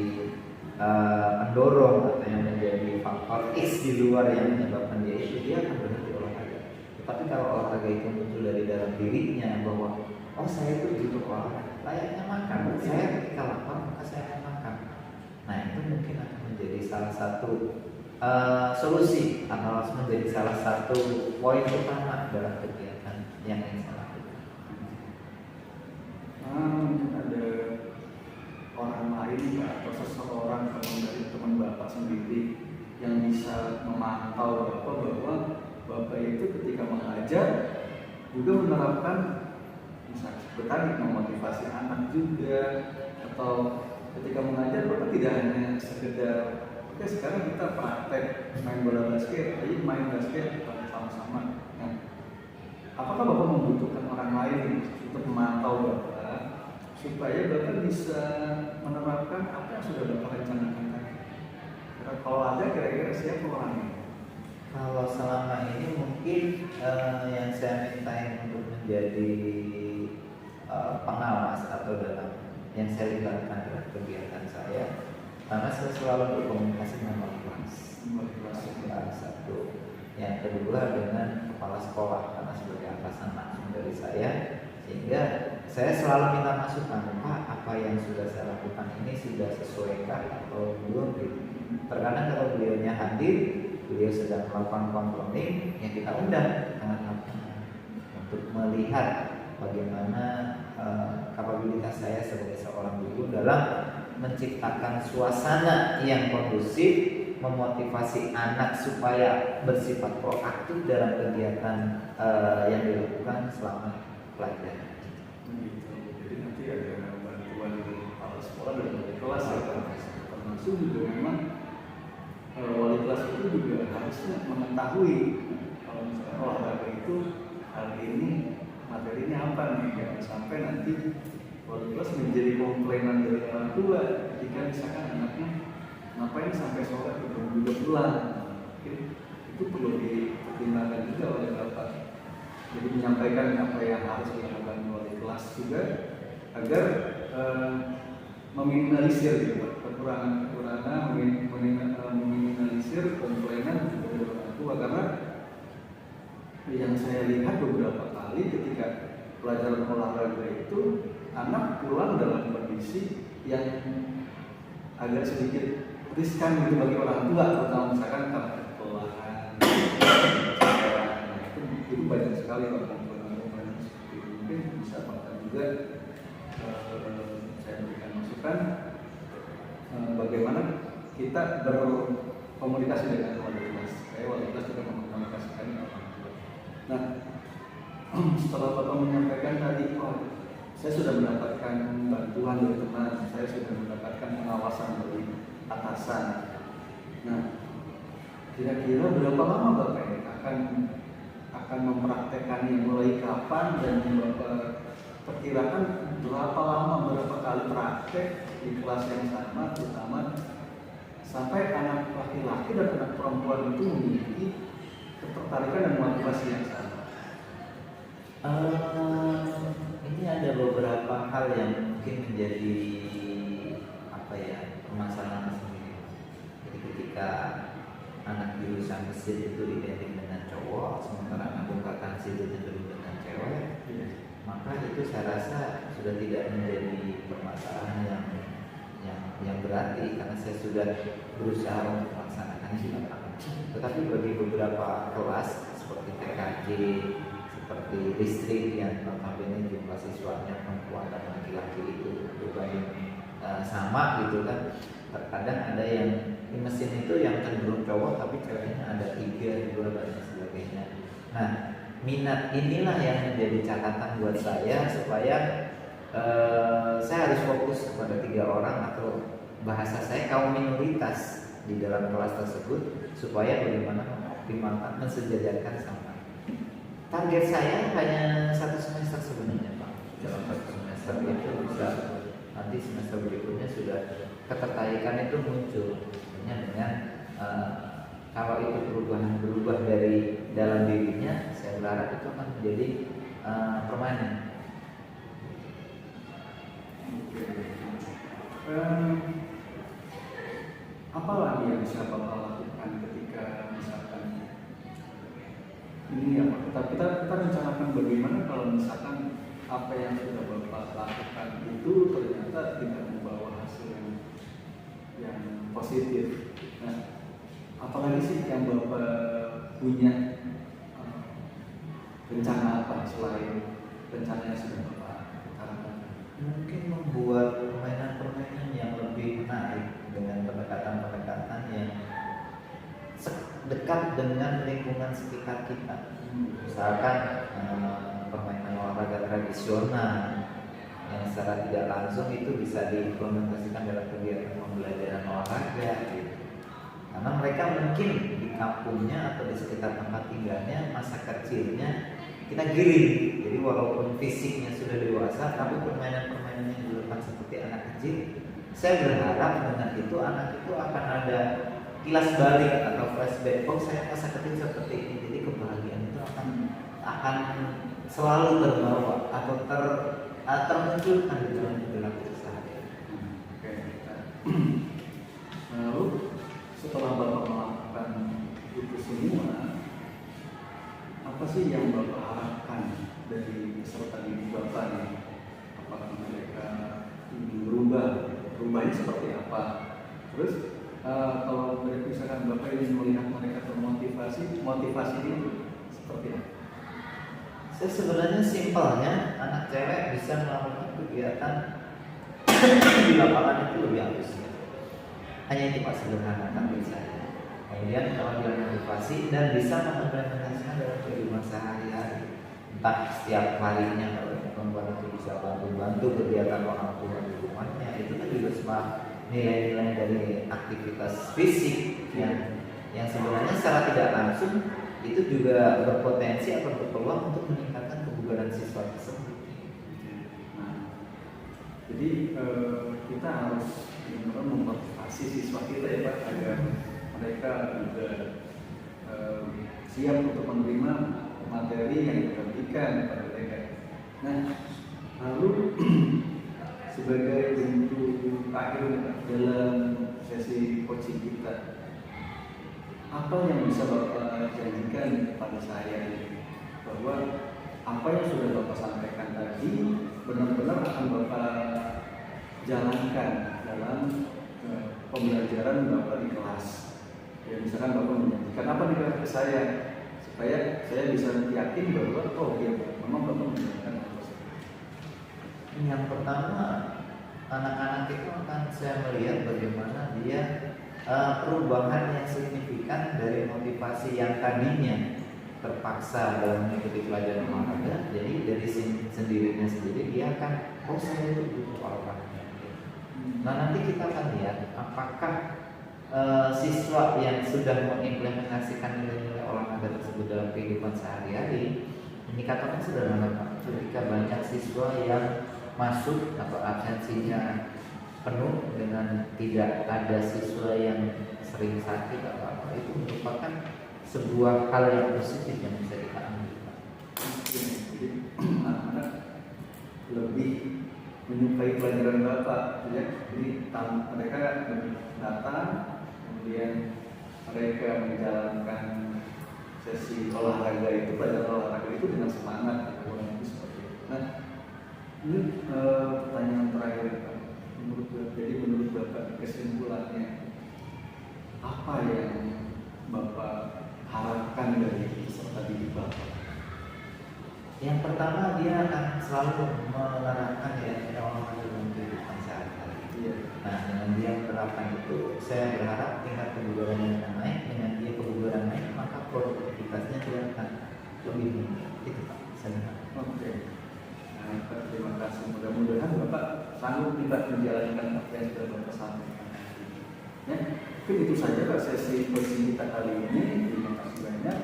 pendorong atau yang menjadi faktor X di luar yang menyebabkan dia akan berhenti olahraga. Tetapi kalau olahraga itu muncul dari dalam dirinya bahwa saya itu butuh olahraga, layaknya makan. Saya ketika lapar maka saya akan makan. Nah itu mungkin akan menjadi salah satu solusi atau menjadi salah satu poin utama dalam kegiatan yang ingin saya lakukan. Mungkin ada orang lain atau seseorang dari teman Bapak sendiri yang bisa memantau Bapak bahwa Bapak itu ketika mengajar juga menerapkan misalnya seperti memotivasi anak juga, atau ketika mengajar Bapak tidak hanya sekedar oke sekarang kita praktek main bola basket, ayo main basket sama-sama. Nah, apakah Bapak membutuhkan orang lain untuk memantau Bapak supaya Bapak bisa menerapkan apa yang sudah Bapak rencanakan tadi? Kalau ada kira-kira siapa orangnya? Kalau selama ini mungkin yang saya minta untuk menjadi pengawas atau dalam yang saya libatkan dalam kegiatan saya, karena saya selalu berkomunikasi dengan kelas satu, yang kedua dengan kepala sekolah karena sebagai atasan langsung dari saya, sehingga saya selalu minta masukan, Pak, apa yang sudah saya lakukan ini sudah sesuaikah atau belum? Terkadang kalau beliaunya hadir, beliau sedang melakukan kontroling, yang kita undang sangat untuk melihat bagaimana kapabilitas saya sebagai seorang guru dalam menciptakan suasana yang kondusif, memotivasi anak supaya bersifat proaktif dalam kegiatan yang dilakukan selama pelajaran. Jadi nanti ada bantuan dari kepala sekolah dan wali kelas ya, termasuk juga memang wali kelas itu juga harusnya mengetahui kalau misalnya olahraga itu hari ini materinya apa nih, jangan sampai nanti wali kelas menjadi komplainan dari orang tua ketika misalkan anaknya ngapain sampai sore belum juga pulang. Itu perlu dipertimbangkan juga oleh Bapak. Jadi menyampaikan apa yang harus dilakukan wali kelas juga agar meminimalisir gitu, kekurangan-kekurangan, meminimalisir komplainan dari orang tua. Karena yang saya lihat beberapa kali ketika pelajaran olahraga itu anak pulang dalam kondisi yang agak sedikit riskan gitu bagi orang tua, terutama misalkan karena kelelahan, itu banyak sekali komponen-komponen seperti itu. Mungkin bisa Bapak juga saya berikan masukan bagaimana kita berkomunikasi dengan wali kelas. Wali kelas juga mengkomunikasikan dengan orang tua. Nah, setelah Bapak menyampaikan tadi, saya sudah mendapatkan bantuan dari teman, saya sudah mendapatkan pengawasan dari atasan. Nah, kira-kira berapa lama Bapak ini akan mempraktekannya, mulai kapan, dan Bapak perkirakan berapa lama, berapa kali praktek di kelas yang sama, terutama sampai anak laki-laki dan anak perempuan itu memiliki ketertarikan dan motivasi yang sama. Ini ada beberapa hal yang mungkin menjadi permasalahan sendiri. Jadi ketika anak jurusan mesin itu identik dengan cowok, sementara anak akuntansi itu cenderung dengan cewek, maka itu saya rasa sudah tidak menjadi permasalahan yang berarti, karena saya sudah berusaha untuk melaksanakannya di lapangan. Tetapi bagi beberapa kelas seperti TKJ, seperti listrik yang notabene jumlah siswanya perempuan dan laki-laki itu berbanding sama gitu kan, terkadang ada yang di mesin itu yang cenderung cowok tapi ceweknya ada 3, 2 dan sebagainya. Nah, minat inilah yang menjadi catatan buat saya supaya saya harus fokus kepada 3 orang atau bahasa saya kaum minoritas di dalam kelas tersebut, supaya bagaimana mengoptimalkan, mensejajarkan sama. Target saya hanya 1 semester sebenarnya Pak. Dalam 1 semester itu bisa, nanti semester berikutnya sudah ketertarikan itu muncul. Hanya dengan kalau itu berubah dari dalam dirinya, saya berharap itu akan menjadi permanen. Apa lagi yang bisa Bapak lakukan ketika misalkan ini kita rencanakan bagaimana kalau misalkan apa yang sudah Bapak lakukan itu ternyata tidak membawa hasil yang positif. Nah, apalagi sih yang Bapak punya rencana apa selain rencana yang sudah Bapak utarakan? Mungkin membuat permainan-permainan yang lebih menarik dengan pendekatan-pendekatan yang dekat dengan lingkungan sekitar kita. Misalkan permainan olahraga tradisional yang secara tidak langsung itu bisa diimplementasikan dalam kegiatan pembelajaran olahraga gitu. Karena mereka mungkin di kampungnya atau di sekitar tempat tinggalnya, masa kecilnya kita giring. Jadi walaupun fisiknya sudah dewasa, tapi permainan-permainan yang dilakukan seperti anak kecil, saya berharap dengan itu anak itu akan ada kilas balik atau flashback. Oh, saya masa kecil seperti ini. Jadi kebahagiaan itu akan selalu terbawa atau termunculkan di dalam perilaku sehari-hari. Lalu setelah Bapak melakukan itu semua, apa sih yang Bapak harapkan dari peserta didik Bapak nih? Apakah mereka ingin berubahnya seperti apa? Terus kalau misalkan Bapak ingin melihat mereka termotivasi, motivasinya seperti apa? Saya sebenarnya simpelnya anak cewek bisa melakukan kegiatan di lapangan itu lebih antusias. Hanya itu Pak, sederhana tapi saya. Kemudian kalau dia motivasi dan bisa mengimplementasikan dalam kehidupan sehari-hari, entah setiap harinya kalau perempuan itu bisa bantu kegiatan orang tua di rumahnya, itu kan juga semua nilai-nilai dari aktivitas fisik yang sebenarnya secara tidak langsung itu juga berpotensi atau berpeluang untuk meningkatkan kebugaran siswa tersebut. Nah, jadi kita harus memotivasi siswa kita ya Pak, agar mereka juga siap untuk menerima materi yang kita berikan kepada mereka. Nah, lalu sebagai bentuk akhir dalam sesi coaching kita, apa yang bisa Bapak janjikan kepada saya ini, bahwa apa yang sudah Bapak sampaikan tadi benar-benar akan Bapak jalankan dalam pembelajaran Bapak di kelas. Ya, misalkan Bapak menjanjikan apa nih ke saya, supaya saya bisa yakin bahwa oh iya memang Bapak menjanjikan hal tersebut. Yang pertama, anak-anak itu akan saya melihat bagaimana dia perubahan yang signifikan dari motivasi yang tadinya terpaksa dalam mengikuti pelajaran olahraga. Jadi dari sendirinya sendiri dia akan, oh saya itu butuh olahraga. Nah, nanti kita akan lihat apakah siswa yang sudah mengimplementasikan nilai-nilai olahraga tersebut dalam kehidupan sehari-hari, indikatornya sederhana Pak. Ketika banyak siswa yang masuk atau absensinya penuh dengan tidak ada siswa yang sering sakit atau apa, itu merupakan sebuah hal yang positif yang bisa kita ambil Pak. Jadi anak-anak lebih menyukai pelajaran Bapak, ya. Jadi mereka datang, kemudian mereka menjalankan sesi olahraga itu, pelajaran olahraga itu dengan semangat, gitu. Seperti itu. Nah, ini pertanyaan terakhir Pak. Menurut Bapak kesimpulannya apa yang Bapak harapkan dari peserta didik Bapak? Yang pertama, dia akan selalu menerapkan nilai-nilai olahraga dalam kehidupan sehari-hari. Iya. Nah, dengan dia menerapkan itu, saya berharap tingkat kebugarannya akan naik. Dengan dia kebugaran naik, maka produktivitasnya dia akan lebih meningkat. Itu Pak, saya harap. Oke. Nah, Pak, terima kasih. Mudah-mudahan Bapak sanggup tidak menjalankan apa yang sudah Bapak sampaikan hari ini. Ya, mungkin itu saja Pak sesi coaching kita kali ini. Terima kasih banyak.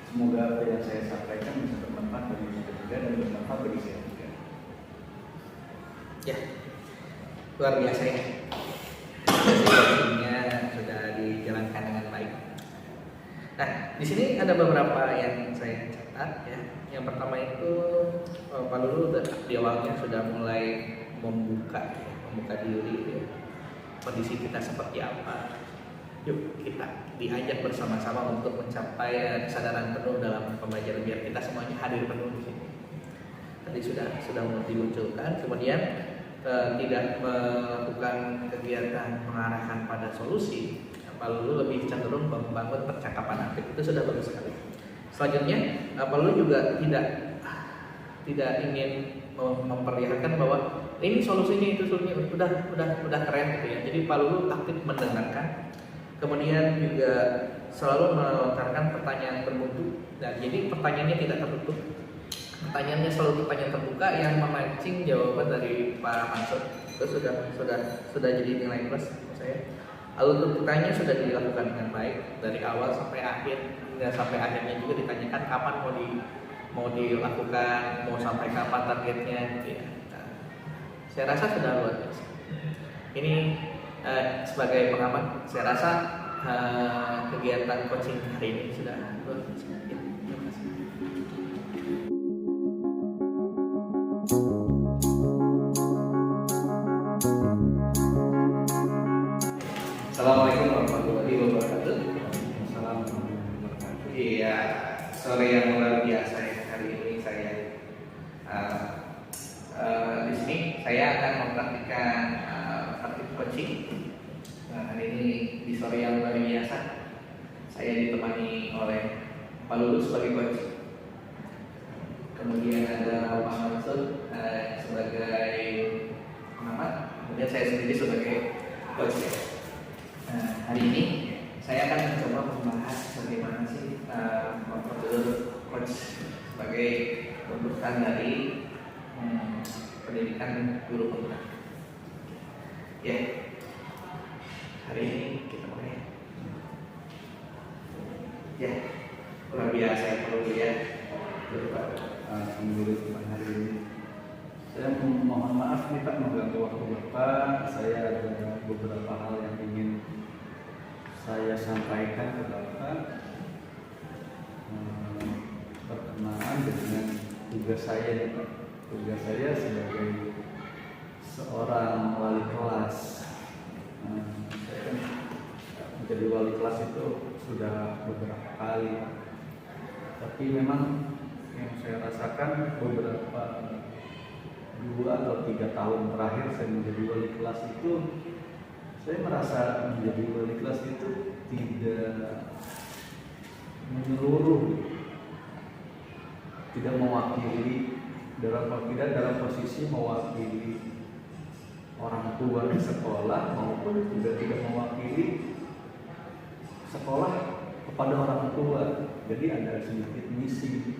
Semoga apa yang saya sampaikan bisa bermanfaat bagi kita juga dan bermanfaat bagi saya juga. Ya, luar biasa ya. Sesinya sudah dijalankan dengan baik. Nah, di sini ada beberapa yang saya catat ya. Yang pertama itu Pak Lulu di awalnya sudah mulai membuka diri ya. Kondisi kita seperti apa. Yuk kita diajak bersama-sama untuk mencapai kesadaran penuh dalam pembelajaran biar kita semuanya hadir penuh di sini. Tadi sudah dimunculkan, kemudian tidak melakukan kegiatan mengarahkan pada solusi. Pak Lulu lebih cenderung membangun percakapan aktif, itu sudah bagus sekali. Selanjutnya, Pak Lulu juga tidak ingin memperlihatkan bahwa ini solusinya itu udah keren gitu ya. Jadi Pak Lulu aktif mendengarkan. Kemudian juga selalu melontarkan pertanyaan bermutu. Dan jadi pertanyaannya tidak tertutup. Pertanyaannya selalu pertanyaan terbuka yang memancing jawaban dari Pak Mansur. Itu sudah jadi nilai plus menurut saya. Alur pertanyaan sudah dilakukan dengan baik dari awal sampai akhir, hingga sampai akhirnya juga ditanyakan kapan mau dilakukan, mau sampai kapan targetnya gitu ya. Nah, saya rasa sudah luar biasa. Ini sebagai pengamat, saya rasa kegiatan coaching hari ini sudah luar biasa. Ya, terima kasih. Assalamualaikum warahmatullahi wabarakatuh. Assalamualaikum warahmatullahi wabarakatuh. Iya, sore yang luar biasa ya hari ini saya di sini saya akan mempraktikkan praktik coaching. Hari ini di sore yang luar biasa saya ditemani oleh Pak Lulu sebagai coach. Kemudian ada Pak Mansur sebagai pengamat. Kemudian saya sendiri sebagai coach. Nah, hari ini saya akan mencoba membahas bagaimana sih prosedur coach sebagai tuntutan dari pendidikan guru pemula. Ya, hari ini kita mulai. Ya, luar biasa ya perlu ya. Alhamdulillah hari ini saya mohon maaf nih Pak mengganggu waktu Bapak. Saya ada beberapa hal yang ingin saya sampaikan ke Bapak berkenaan dengan tugas saya nih Pak. Tugas saya sebagai seorang wali kelas. Saya kan menjadi wali kelas itu sudah beberapa kali, tapi memang yang saya rasakan beberapa 2 atau 3 tahun terakhir saya menjadi wali kelas itu, saya merasa menjadi wali kelas itu tidak menyeluruh, tidak mewakili dalam posisi mewakili orang tua di sekolah, maupun juga tidak mewakili sekolah kepada orang tua. Jadi ada sedikit misi,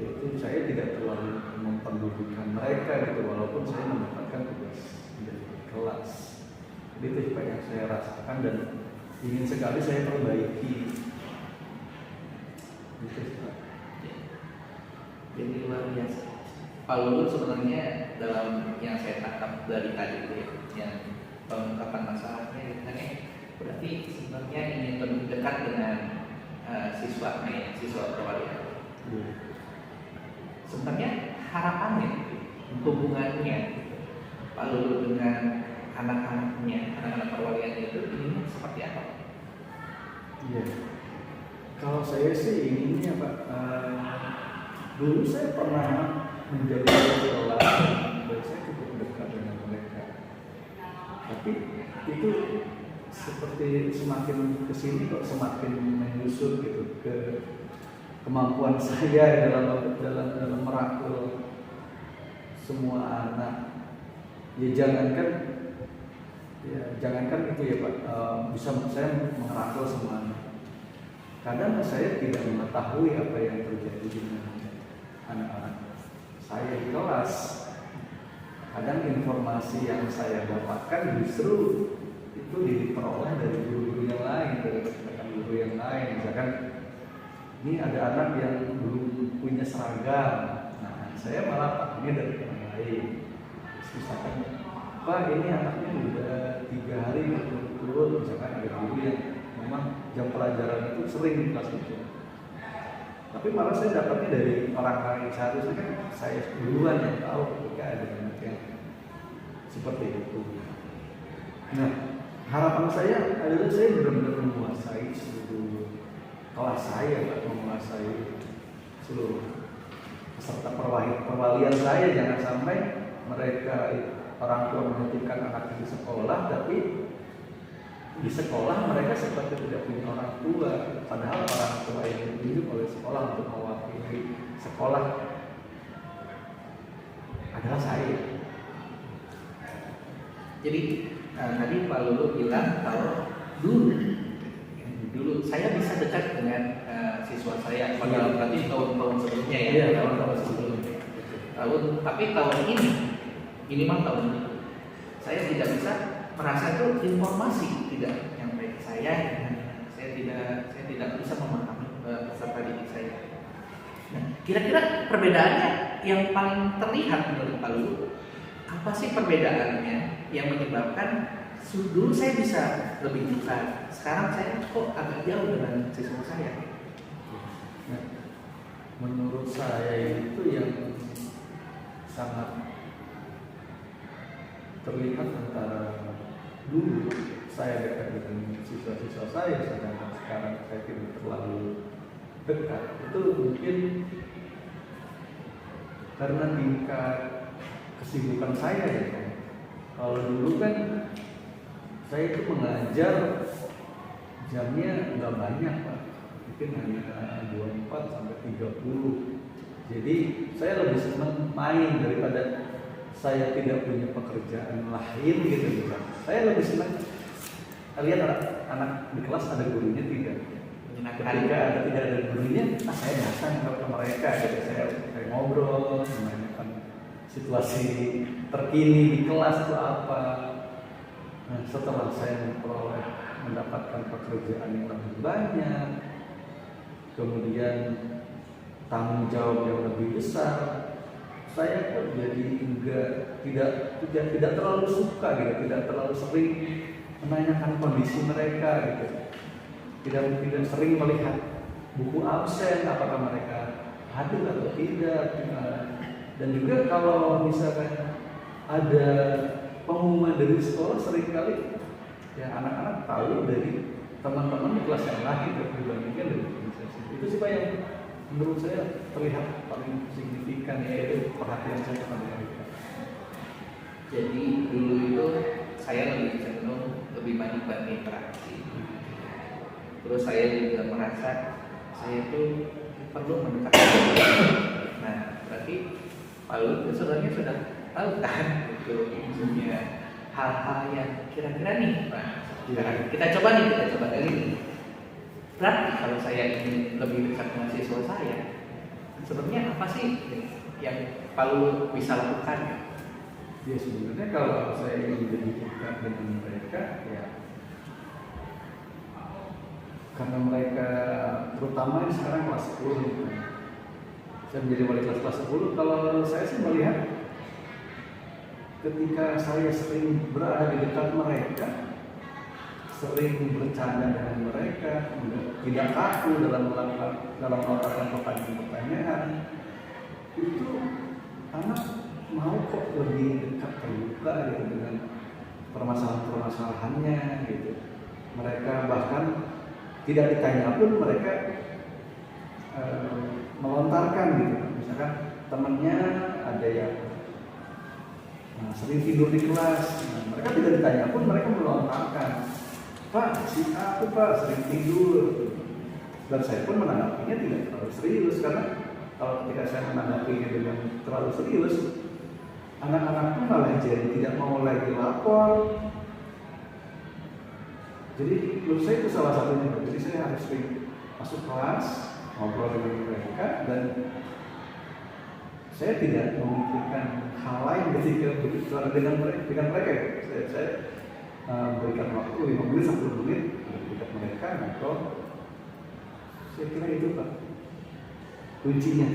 yaitu saya tidak terlalu memperdulikan mereka gitu, walaupun saya mendapatkan tugas menjadi kelas. Jadi itu juga yang saya rasakan dan ingin sekali saya perbaiki. Gitu sih, Pak. Jadi luar biasa. Pak Lulut sebenarnya dalam yang saya tangkap dari tadi itu ya, yang pengungkapan masalahnya gitu kan ya, berarti sebenarnya ingin lebih dekat dengan siswa perwalian. Sebenarnya harapannya, hubungannya Pak Lulut dengan anak-anak perwalian itu ini seperti apa? Iya. Kalau saya sih inginnya Pak, dulu saya pernah menjadi sekolah dan saya cukup dekat dengan mereka. Tapi itu seperti semakin kesini kok semakin menyusut gitu ke kemampuan saya dalam merangkul semua anak. Ya jangankan itu ya Pak, bisa saya merangkul semua anak. Kadang saya tidak mengetahui apa yang terjadi dengan anak-anak saya di kelas. Kadang informasi yang saya dapatkan justru itu diperoleh dari guru-guru yang lain, dari guru yang lain. Misalkan ini ada anak yang belum punya seragam, nah saya malah pakainya dari orang lain. Misalkan, Pak ini anaknya udah 3 hari berturut-turut, misalkan ada guru yang memang jam pelajaran itu sering di kelas itu. Tapi malah saya dapatnya dari orang lain, seharusnya kan saya duluan yang tahu ketika ada anak yang seperti itu. Nah, harapan saya adalah saya benar-benar menguasai seluruh kelas saya, menguasai seluruh peserta perwalian saya. Jangan sampai mereka orang tua menitipkan anaknya di sekolah, tapi di sekolah mereka seperti tidak punya orang tua, padahal orang tua yang ditunjuk oleh sekolah untuk mewakili sekolah adalah saya. Jadi tadi Pak Lulu bilang kalau dulu saya bisa dekat dengan siswa saya pada berarti tahun-tahun sebelumnya ya. Iya, tahun-tahun sebelumnya. Tapi tahun ini minimal tahun ini saya tidak bisa merasa itu informasi tidak nyampe ke saya tidak bisa memahami peserta didik saya. Nah, kira-kira perbedaannya yang paling terlihat menurut Pak Lulu apa sih perbedaannya yang menyebabkan dulu saya bisa lebih dekat, sekarang saya kok agak jauh dengan siswa saya? Nah, menurut saya itu yang sangat terlihat antara dulu saya dekat dengan siswa-siswa saya, sedangkan sekarang saya tidak terlalu dekat. Itu mungkin karena tingkat kesibukan saya ya. Kalau dulu kan saya itu mengajar jamnya nggak banyak Pak, mungkin hanya 24 sampai 30. Jadi saya lebih senang main daripada saya tidak punya pekerjaan lain gitu. Saya lebih senang lihat anak di kelas ada gurunya tidak. Ketika tidak ada gurunya, saya datang ke mereka, gitu. Saya ngobrol, menanyakan situasi terkini di kelas itu apa. Nah, setelah saya mendapatkan pekerjaan yang lebih banyak, kemudian tanggung jawab yang lebih besar, saya kok jadi tidak terlalu suka gitu, tidak terlalu sering menanyakan kondisi mereka gitu. Tidak sering melihat buku absen apakah mereka hadir atau tidak. Dan juga kalau misalkan ada pengumuman dari sekolah, seringkali ya anak-anak tahu dari teman-teman di kelas yang lain dibandingkan dari organisasi. Itu sih Pak yang menurut saya terlihat paling signifikan, yaitu perhatian saya kepada mereka. Jadi dulu itu saya lebih cenderung lebih banyak berinteraksi. Terus saya juga merasa saya itu perlu mendekatkan. Nah, berarti Pak Lulut sebenarnya sudah tahu kan itu maksudnya hal-hal yang kira-kira nih Pak. Kita coba dari ini. Berarti kalau saya ingin lebih dekat dengan siswa saya, sebenarnya apa sih yang Pak Lulut bisa lakukan? Ya sebenarnya kalau saya ingin lebih dekat dengan mereka, ya karena mereka terutama sekarang kelas 10 gitu. Saya menjadi wali kelas 10. Kalau saya sih melihat ketika saya sering berada di dekat mereka, sering bercanda dengan mereka, tidak kaku dalam melakukan pertanyaan, itu anak mau kok lebih dekat terbuka gitu dengan permasalahan-permasalahannya gitu. Mereka bahkan tidak ditanya pun mereka melontarkan gitu. Misalkan temannya ada yang sering tidur di kelas, mereka tidak ditanya pun mereka melontarkan, Pak, si A tuh Pak sering tidur. Dan saya pun menanggapinya tidak terlalu serius, karena kalau ketika saya menanggapinya dengan terlalu serius, anak-anak pun malah jadi tidak mau lagi lapor. Jadi menurut saya itu salah satunya. Jadi saya harus sering masuk kelas, ngobrol dengan mereka, dan saya tidak memikirkan hal lain ketika berbicara dengan mereka. Saya berikan waktu 5 menit 10 menit dekat mereka, ngobrol. Saya kira itu Pak kuncinya.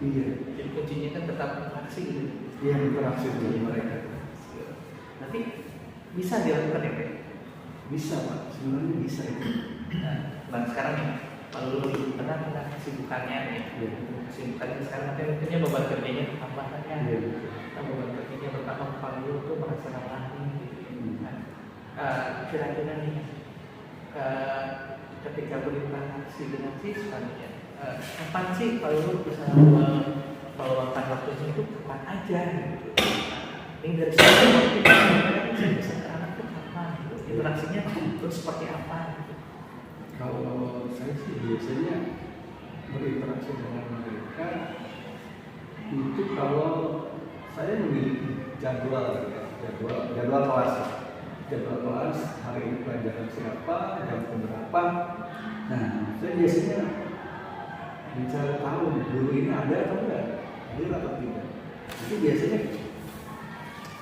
Iya. Jadi kuncinya kan tetap interaksi gitu. Iya, interaksi dengan mereka. Nanti bisa dilakukan ya Pak? Bisa Pak, sebenarnya bisa itu. Nah sekarang nih, kalau lebih tenang tentang kesibukannya nih. Kesibukannya sekarang nanti mungkinnya beban kerjanya tambahannya. Nah, beban kerjanya bertambah Pak Lulu tuh merasa lelah gitu. Kira-kira nih, ketika berinteraksi dengan siswanya, kapan sih Pak Lulu bisa meluangkan waktunya itu kapan aja gitu. Ini dari sisi waktu kita bisa ke anak itu kapan gitu. Interaksinya terus seperti apa gitu. Kalau saya sih biasanya berinteraksi dengan mereka itu kalau saya memiliki jadwal kelas hari ini pelajaran siapa, jam berapa. Nah, saya biasanya bicara tahu guru ini ada atau enggak, hadir atau tidak. Jadi biasanya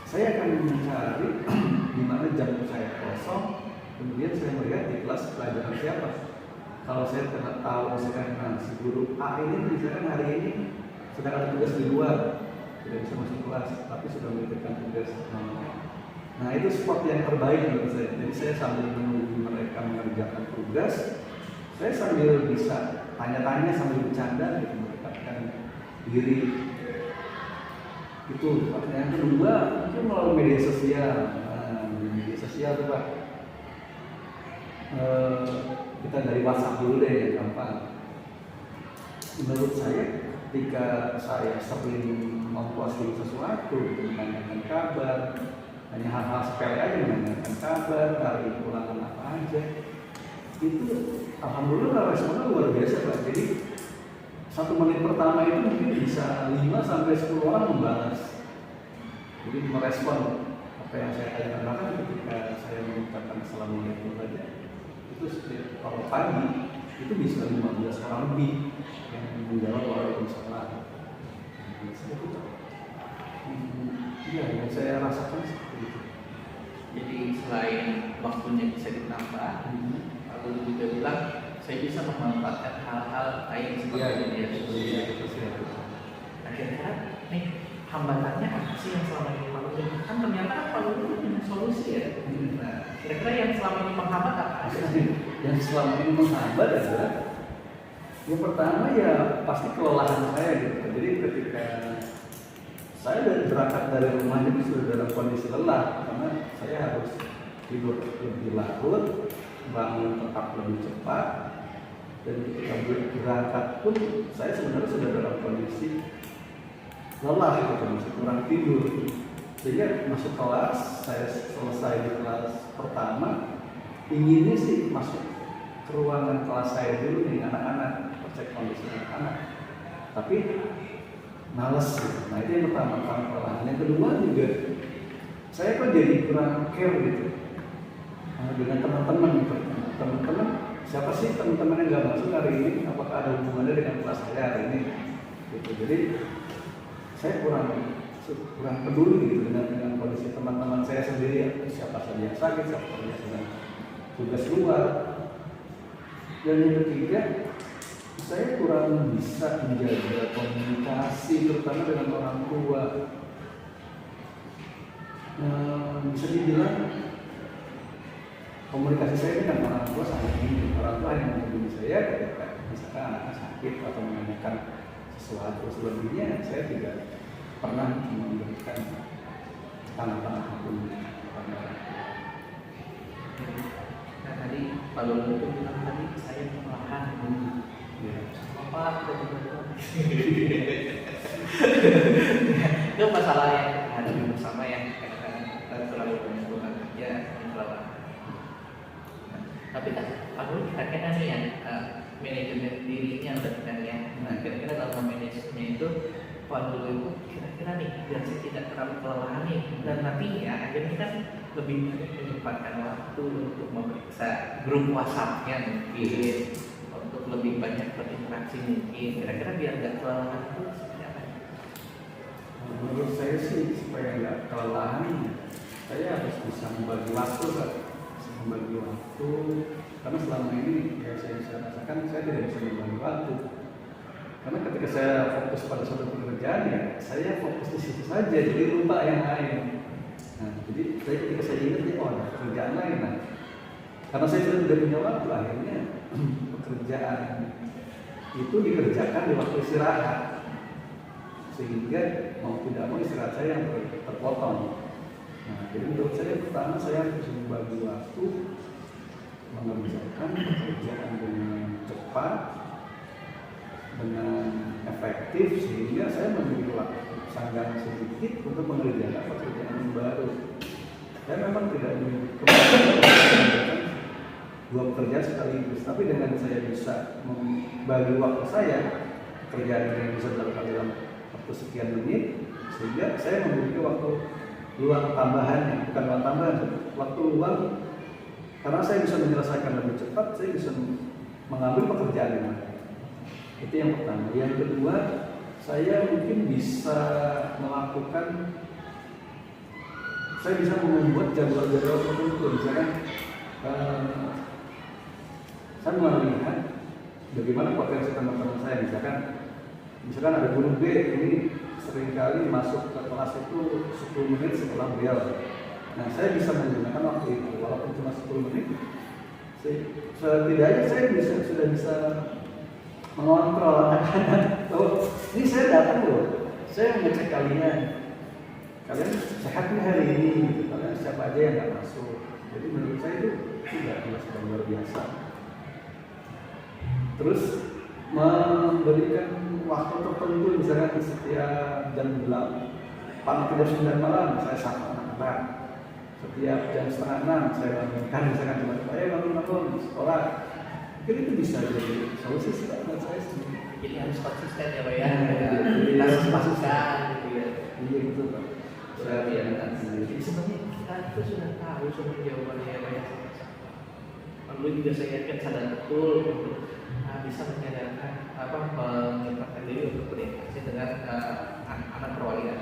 saya akan mencari di mana jam saya kosong, kemudian saya melihat di kelas pelajaran siapa. Kalau saya tidak tahu misalkan si guru A ini misalkan hari ini sedang ada tugas di luar, tidak bisa masuk kelas, tapi sudah memberikan tugas. Nah itu spot yang terbaik menurut saya. Jadi saya sambil menunggu mereka mengerjakan tugas, saya sambil bisa tanya-tanya sambil bercanda gitu, mendekatkan diri. Itu yang kedua mungkin melalui media sosial. Media sosial tuh Pak. Kita dari WhatsApp dulu deh yang gampang. Menurut saya ketika saya sering memposting sesuatu, menanyakan kabar, hanya hal-hal sepele aja, menanyakan kabar, hari ulangan apa aja, itu alhamdulillah responnya luar biasa Pak. Jadi 1 menit pertama itu mungkin bisa 5-10 orang membalas. Jadi merespon apa yang saya tanyakan. Bahkan ketika saya mengucapkan assalamualaikum saja, itu kalau pagi itu bisa 15 orang lebih yang menjawab waalaikumsalam. Iya, yang saya rasakan seperti itu. Jadi selain waktunya bisa ditambah, lalu juga bilang saya bisa memanfaatkan hal-hal lain seperti media sosial. Akhirnya nih hambatannya apa sih yang selama ini Pak Lulu? Kan ternyata Pak Lulu punya solusi ya. Nah, kira-kira yang selama ini menghambat apa aja sih? Yang selama ini menghambat adalah yang pertama ya pasti kelelahan saya gitu. Jadi ketika saya berangkat dari rumah itu sudah dalam kondisi lelah karena saya harus tidur lebih larut, bangun tetap lebih cepat, dan ketika berangkat pun saya sebenarnya sudah dalam kondisi lelah gitu, masih kurang tidur. Sehingga masuk kelas, saya selesai di kelas pertama, inginnya sih masuk ke ruangan kelas saya dulu nih anak-anak, cek kondisi anak-anak. Tapi males gitu. Nah itu yang pertama, kelelahan. Yang kedua juga saya kok jadi kurang care gitu dengan teman-teman gitu. Teman-teman, siapa sih teman-teman yang nggak masuk hari ini? Apakah ada hubungannya dengan kelas saya hari ini? Gitu. Jadi saya kurang peduli gitu dengan kondisi teman-teman saya sendiri, siapa saja yang sakit, siapa saja yang sedang tugas luar. Dan yang ketiga, saya kurang bisa menjaga komunikasi terutama dengan orang tua. Bisa dibilang komunikasi saya dengan orang tua sangat minim. Orang tua hanya menghubungi saya ketika misalkan anaknya sakit atau menanyakan sesuatu. Selebihnya saya tidak pernah memberikan tanggapan apapun kepada orang tua. Nah tadi Pak Lulu itu bilang tadi saya perlahan Ya. apa itu masalah yang hadapi bersama yang kadang-kadang terlalu banyak beban kerja yang terlalu. Tapi kan Pak Lulu kira-kira nih yang manajemen dirinya kan ya. Nah kira-kira dalam manajemennya itu Pak Lulu itu kira-kira nih biar saya tidak terlalu kelelahan nih dan nantinya akhirnya kan lebih menyempatkan waktu untuk memeriksa grup WhatsApp-nya mungkin untuk lebih banyak berinteraksi mungkin kira-kira biar nggak kelelahan itu seperti apa? Menurut saya sih supaya nggak kelelahan, saya harus bisa membagi waktu, Pak. Bisa membagi waktu, karena selama ini ya saya bisa rasakan saya tidak bisa membagi waktu. Karena ketika saya fokus pada suatu pekerjaan ya saya fokus di situ saja, jadi lupa yang lain. Nah, jadi ketika saya ingat ya ada pekerjaan lain, nah, karena saya sudah tidak punya waktu, akhirnya pekerjaan itu dikerjakan di waktu istirahat, sehingga mau tidak mau istirahat saya yang terpotong. Nah, jadi menurut saya pertama saya harus membagi waktu, mengerjakan pekerjaan dengan cepat, dengan efektif, sehingga saya memiliki waktu sanggang sedikit untuk mengerjakan pekerjaan yang baru. Saya memang tidak memiliki kemampuan dua pekerjaan sekaligus, tapi dengan saya bisa membagi waktu saya, pekerjaan yang bisa dilakukan dalam waktu sekian menit, sehingga saya memiliki waktu luang tambahan, bukan luang tambahan, waktu luang, karena saya bisa menyelesaikan lebih cepat, saya bisa mengambil pekerjaan yang lain. Itu yang pertama. Yang kedua, saya mungkin bisa melakukan, saya bisa membuat jadwal-jadwal tertentu. Misalkan saya melihat bagaimana potensi teman-teman saya. Misalkan ada guru B ini seringkali masuk ke kelas itu 10 menit setelah beliau. Nah, saya bisa menggunakan waktu itu, walaupun cuma 10 menit. Setidaknya saya sudah bisa mengontrol anak-anak. Oh, ini saya datang loh, saya ngecek kalian sehat nih hari ini, kalian siapa aja yang nggak masuk. Jadi menurut saya itu sudah luar biasa. Terus memberikan waktu tertentu, misalnya setiap jam 8 malam saya sapa anak-anak. Setiap jam 5:30 saya bangunkan, misalkan bangun sekolah. Mungkin itu bisa jadi solusi sih buat saya sendiri. Jadi harus konsisten ya Pak ya. Harus masukkan gitu ya. Iya betul Pak. Saya Jadi sebenarnya kita itu sudah tahu semua jawabannya ya Pak ya. Lalu juga saya yakin sadar betul untuk bisa menyadarkan mengingatkan diri untuk berinteraksi dengan anak perwalian.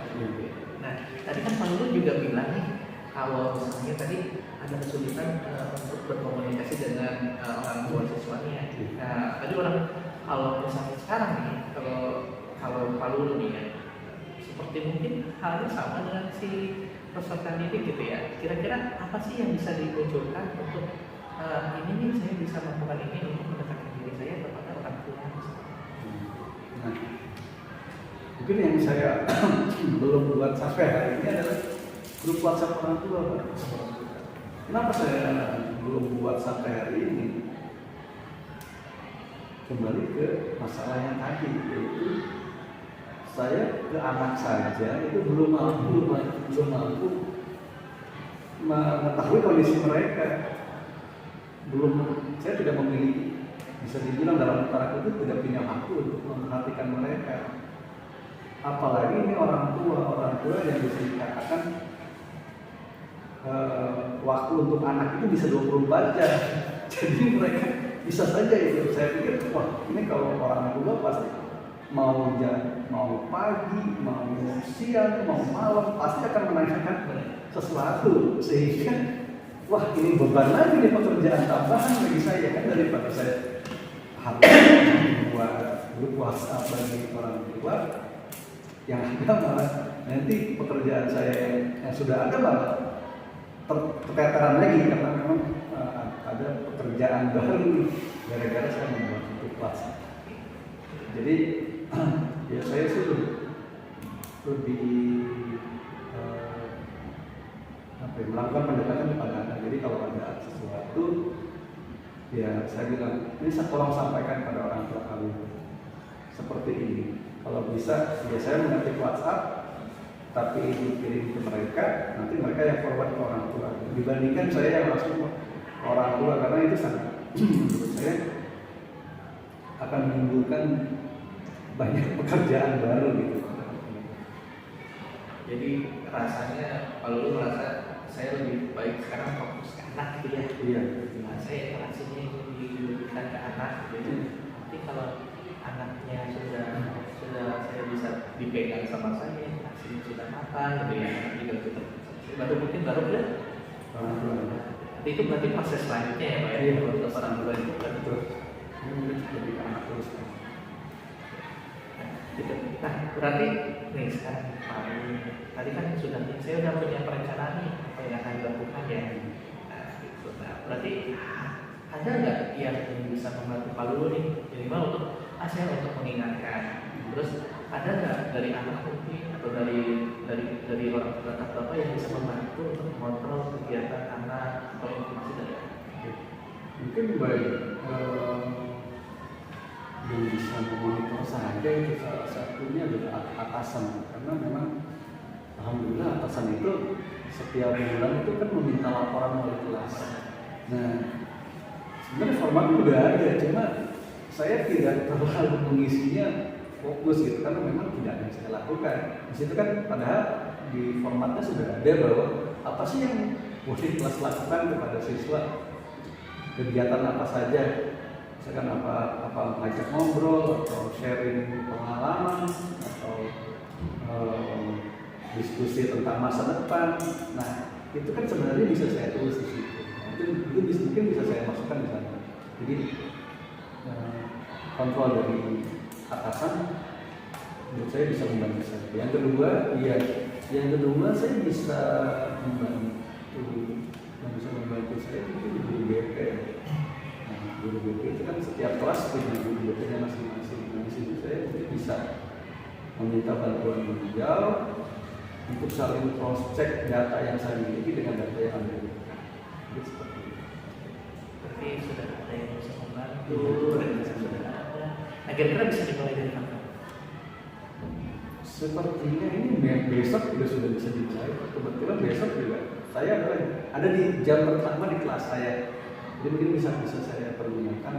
Nah tadi kan Pak Lulu juga bilang nih kalau misalnya tadi ada kesulitan untuk berkomunikasi dengan orang tua siswanya. Nah, tadi kalau misalnya sekarang nih, kalau Pak Lulu nih ya, seperti mungkin halnya sama dengan si peserta didik gitu ya. Kira-kira apa sih yang bisa dimunculkan untuk ini nih saya bisa melakukan ini untuk mendekatkan diri saya kepada orang tua. Nah, mungkin yang saya belum buat sampai hari ini adalah grup WhatsApp orang tua, Pak. Kenapa saya belum buat sampai hari ini? Kembali ke masalah yang tadi, yaitu saya ke anak saja itu belum mampu mengetahui kondisi mereka. Saya tidak memiliki, bisa dibilang dalam taraf itu tidak punya waktu untuk memperhatikan mereka. Apalagi ini orang tua yang bisa dikatakan waktu untuk anak itu bisa 24 jam. Jadi mereka bisa saja itu. Saya pikir, wah ini kalau orang tua pasti mau pagi, mau siang, mau malam pasti akan menanyakan sesuatu, sehingga wah ini beban lagi nih, pekerjaan tambahan bagi saya kan, daripada saya harus membuat grup WhatsApp bagi orang tua yang ada, malah nanti pekerjaan saya yang sudah ada malah terteteran lagi karena memang ada pekerjaan baru gara-gara saya membuat grup WhatsApp. Jadi ya saya sih lebih melakukan pendekatan kepada anak. Jadi kalau ada sesuatu ya saya bilang ini tolong sampaikan pada orang tua kami seperti ini. Kalau bisa ya saya mengetik WhatsApp tapi dikirim ke mereka, nanti mereka yang forward ke orang tua. Dibandingkan saya yang langsung ke orang tua, karena itu sangat menurut saya akan menimbulkan banyak pekerjaan baru gitu. Jadi rasanya kalau lu merasa saya lebih baik sekarang fokus ke anak gitu ya. Iya. Nah, saya interaksinya diberikan ke anak gitu. Tapi kalau anaknya sudah saya bisa dipegang sama saya, interaksinya sudah makan gitu ya. Tinggal kita baru deh. Nanti itu berarti proses selanjutnya ya Pak ya. Iya. Untuk orang tua itu kan Betul. Ini mungkin jadi anak terus. gitu. Nah, berarti nih sekarang Pak, tadi kan saya udah punya perencanaan nih apa yang akan dilakukan ya. Nah, gitu. Nah, berarti ada nggak yang bisa membantu Pak Lulu nih minimal untuk saya untuk mengingatkan. Terus ada nggak dari anak mungkin atau dari orang tua Bapak yang bisa membantu untuk mengontrol kegiatan anak atau informasi dari anak? Mungkin baik yang bisa memonitor saja itu salah satunya adalah atasan, karena memang alhamdulillah atasan itu setiap bulan itu kan meminta laporan wali kelas. Nah sebenarnya formatnya udah ada, cuma saya tidak terlalu mengisinya fokus gitu karena memang tidak ada yang saya lakukan. Di situ kan padahal di formatnya sudah ada bahwa apa sih yang wali kelas lakukan kepada siswa, kegiatan apa saja. Misalkan apa ngajak ngobrol atau sharing pengalaman atau diskusi tentang masa depan. Nah itu kan sebenarnya bisa saya tulis di situ. Itu mungkin bisa saya masukkan di sana. Jadi kontrol dari atasan menurut saya bisa membantu saya. Yang kedua saya bisa membantu saya itu di guru BP. Guru BP itu kan setiap kelas punya guru BP-nya masing-masing. Nah, di situ saya bisa meminta bantuan beliau untuk saling cross check data yang saya miliki dengan data yang ada di BP. Seperti itu. Berarti sudah ada yang bisa membantu, sudah ada. Nah, kira-kira bisa dimulai dari kapan? Sepertinya ini besok sudah bisa dimulai. Kebetulan besok juga saya ada di jam pertama di kelas saya. Jadi mungkin bisa saya pergunakan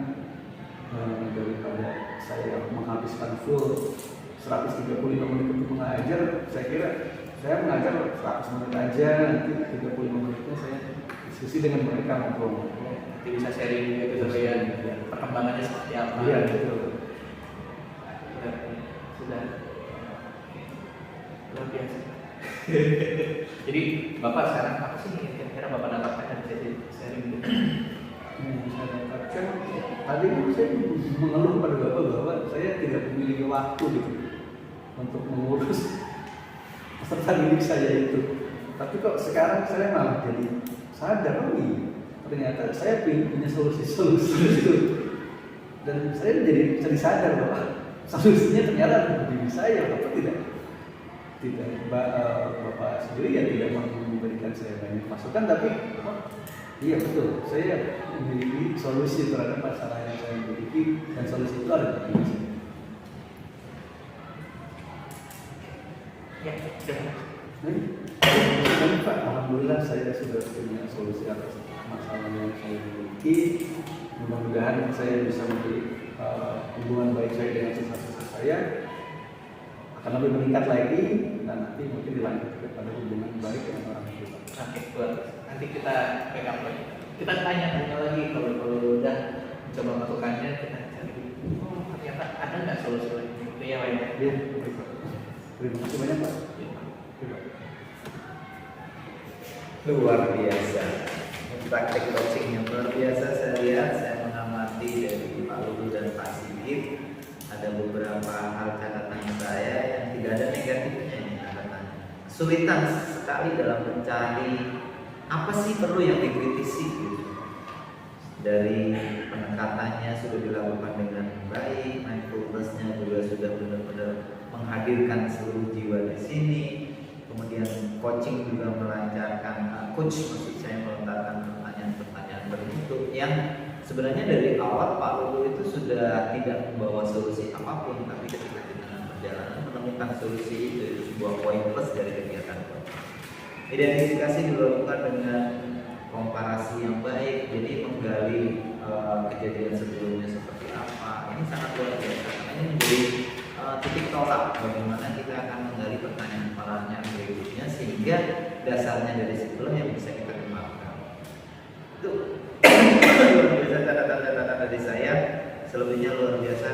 daripada saya menghabiskan full 135 menit untuk mengajar. Saya kira saya mengajar 100 menit aja, nanti 35 menitnya saya diskusi dengan mereka, ngobrol. Nanti bisa sharing gitu ya, perkembangannya seperti apa. Iya, betul. Sudah luar biasa. Jadi Bapak sekarang apa sih yang kira-kira Bapak dapatkan dari sharing gitu? Yang saya dapatkan tadi itu saya mengeluh pada Bapak bahwa saya tidak memiliki waktu gitu untuk mengurus peserta didik saya itu. Tapi kok sekarang saya malah jadi sadar, ternyata saya punya solusi-solusi itu. Dan saya jadi sadar bahwa solusinya ternyata ada di diri saya. Bapak Bapak sendiri ya tidak memberikan saya banyak masukan, tapi iya betul, saya memiliki solusi terhadap masalah yang saya miliki, dan solusi itu ada di sini. Ya, Pak, alhamdulillah saya sudah punya solusi atas masalah yang saya miliki. Mudah-mudahan saya bisa memberi hubungan baik saya dengan siswa-siswa saya akan lebih meningkat lagi, dan nanti mungkin dilanjutkan pada hubungan baik dengan orang tua. Oke, buat nanti kita backup lagi. Kita tanya lagi kalau udah coba melakukannya, kita cari. Oh, ternyata ada nggak solusi lain? Gitu ya, Pak Iya, baik, Pak. Terima kasih banyak, Pak. Luar biasa. Praktek coaching yang luar biasa saya lihat, saya mengamati dari Pak Lulu dan Pak Sigit. Ada beberapa hal catatan saya yang tidak ada negatifnya ini catatannya. Kesulitan sekali dalam mencari apa sih perlu yang dikritisi gitu. Dari pendekatannya sudah dilakukan dengan baik, mindfulness-nya juga sudah benar-benar menghadirkan seluruh jiwa di sini. Kemudian coaching juga melancarkan, coach maksud saya melontarkan pertanyaan-pertanyaan berbentuk yang sebenarnya dari awal Pak Lulu itu sudah tidak membawa solusi apapun, tapi ketika di tengah perjalanan menemukan solusi itu sebuah poin plus dari kegiatan coaching. Identifikasi dilakukan dengan komparasi yang baik, jadi menggali kejadian sebelumnya seperti apa. Ini sangat luar biasa karena ini menjadi titik tolak bagaimana kita akan menggali pertanyaan berikutnya sehingga dasarnya dari situlah yang bisa kita kembangkan. Itu luar biasa catatan-catatan dari saya. Selebihnya luar biasa.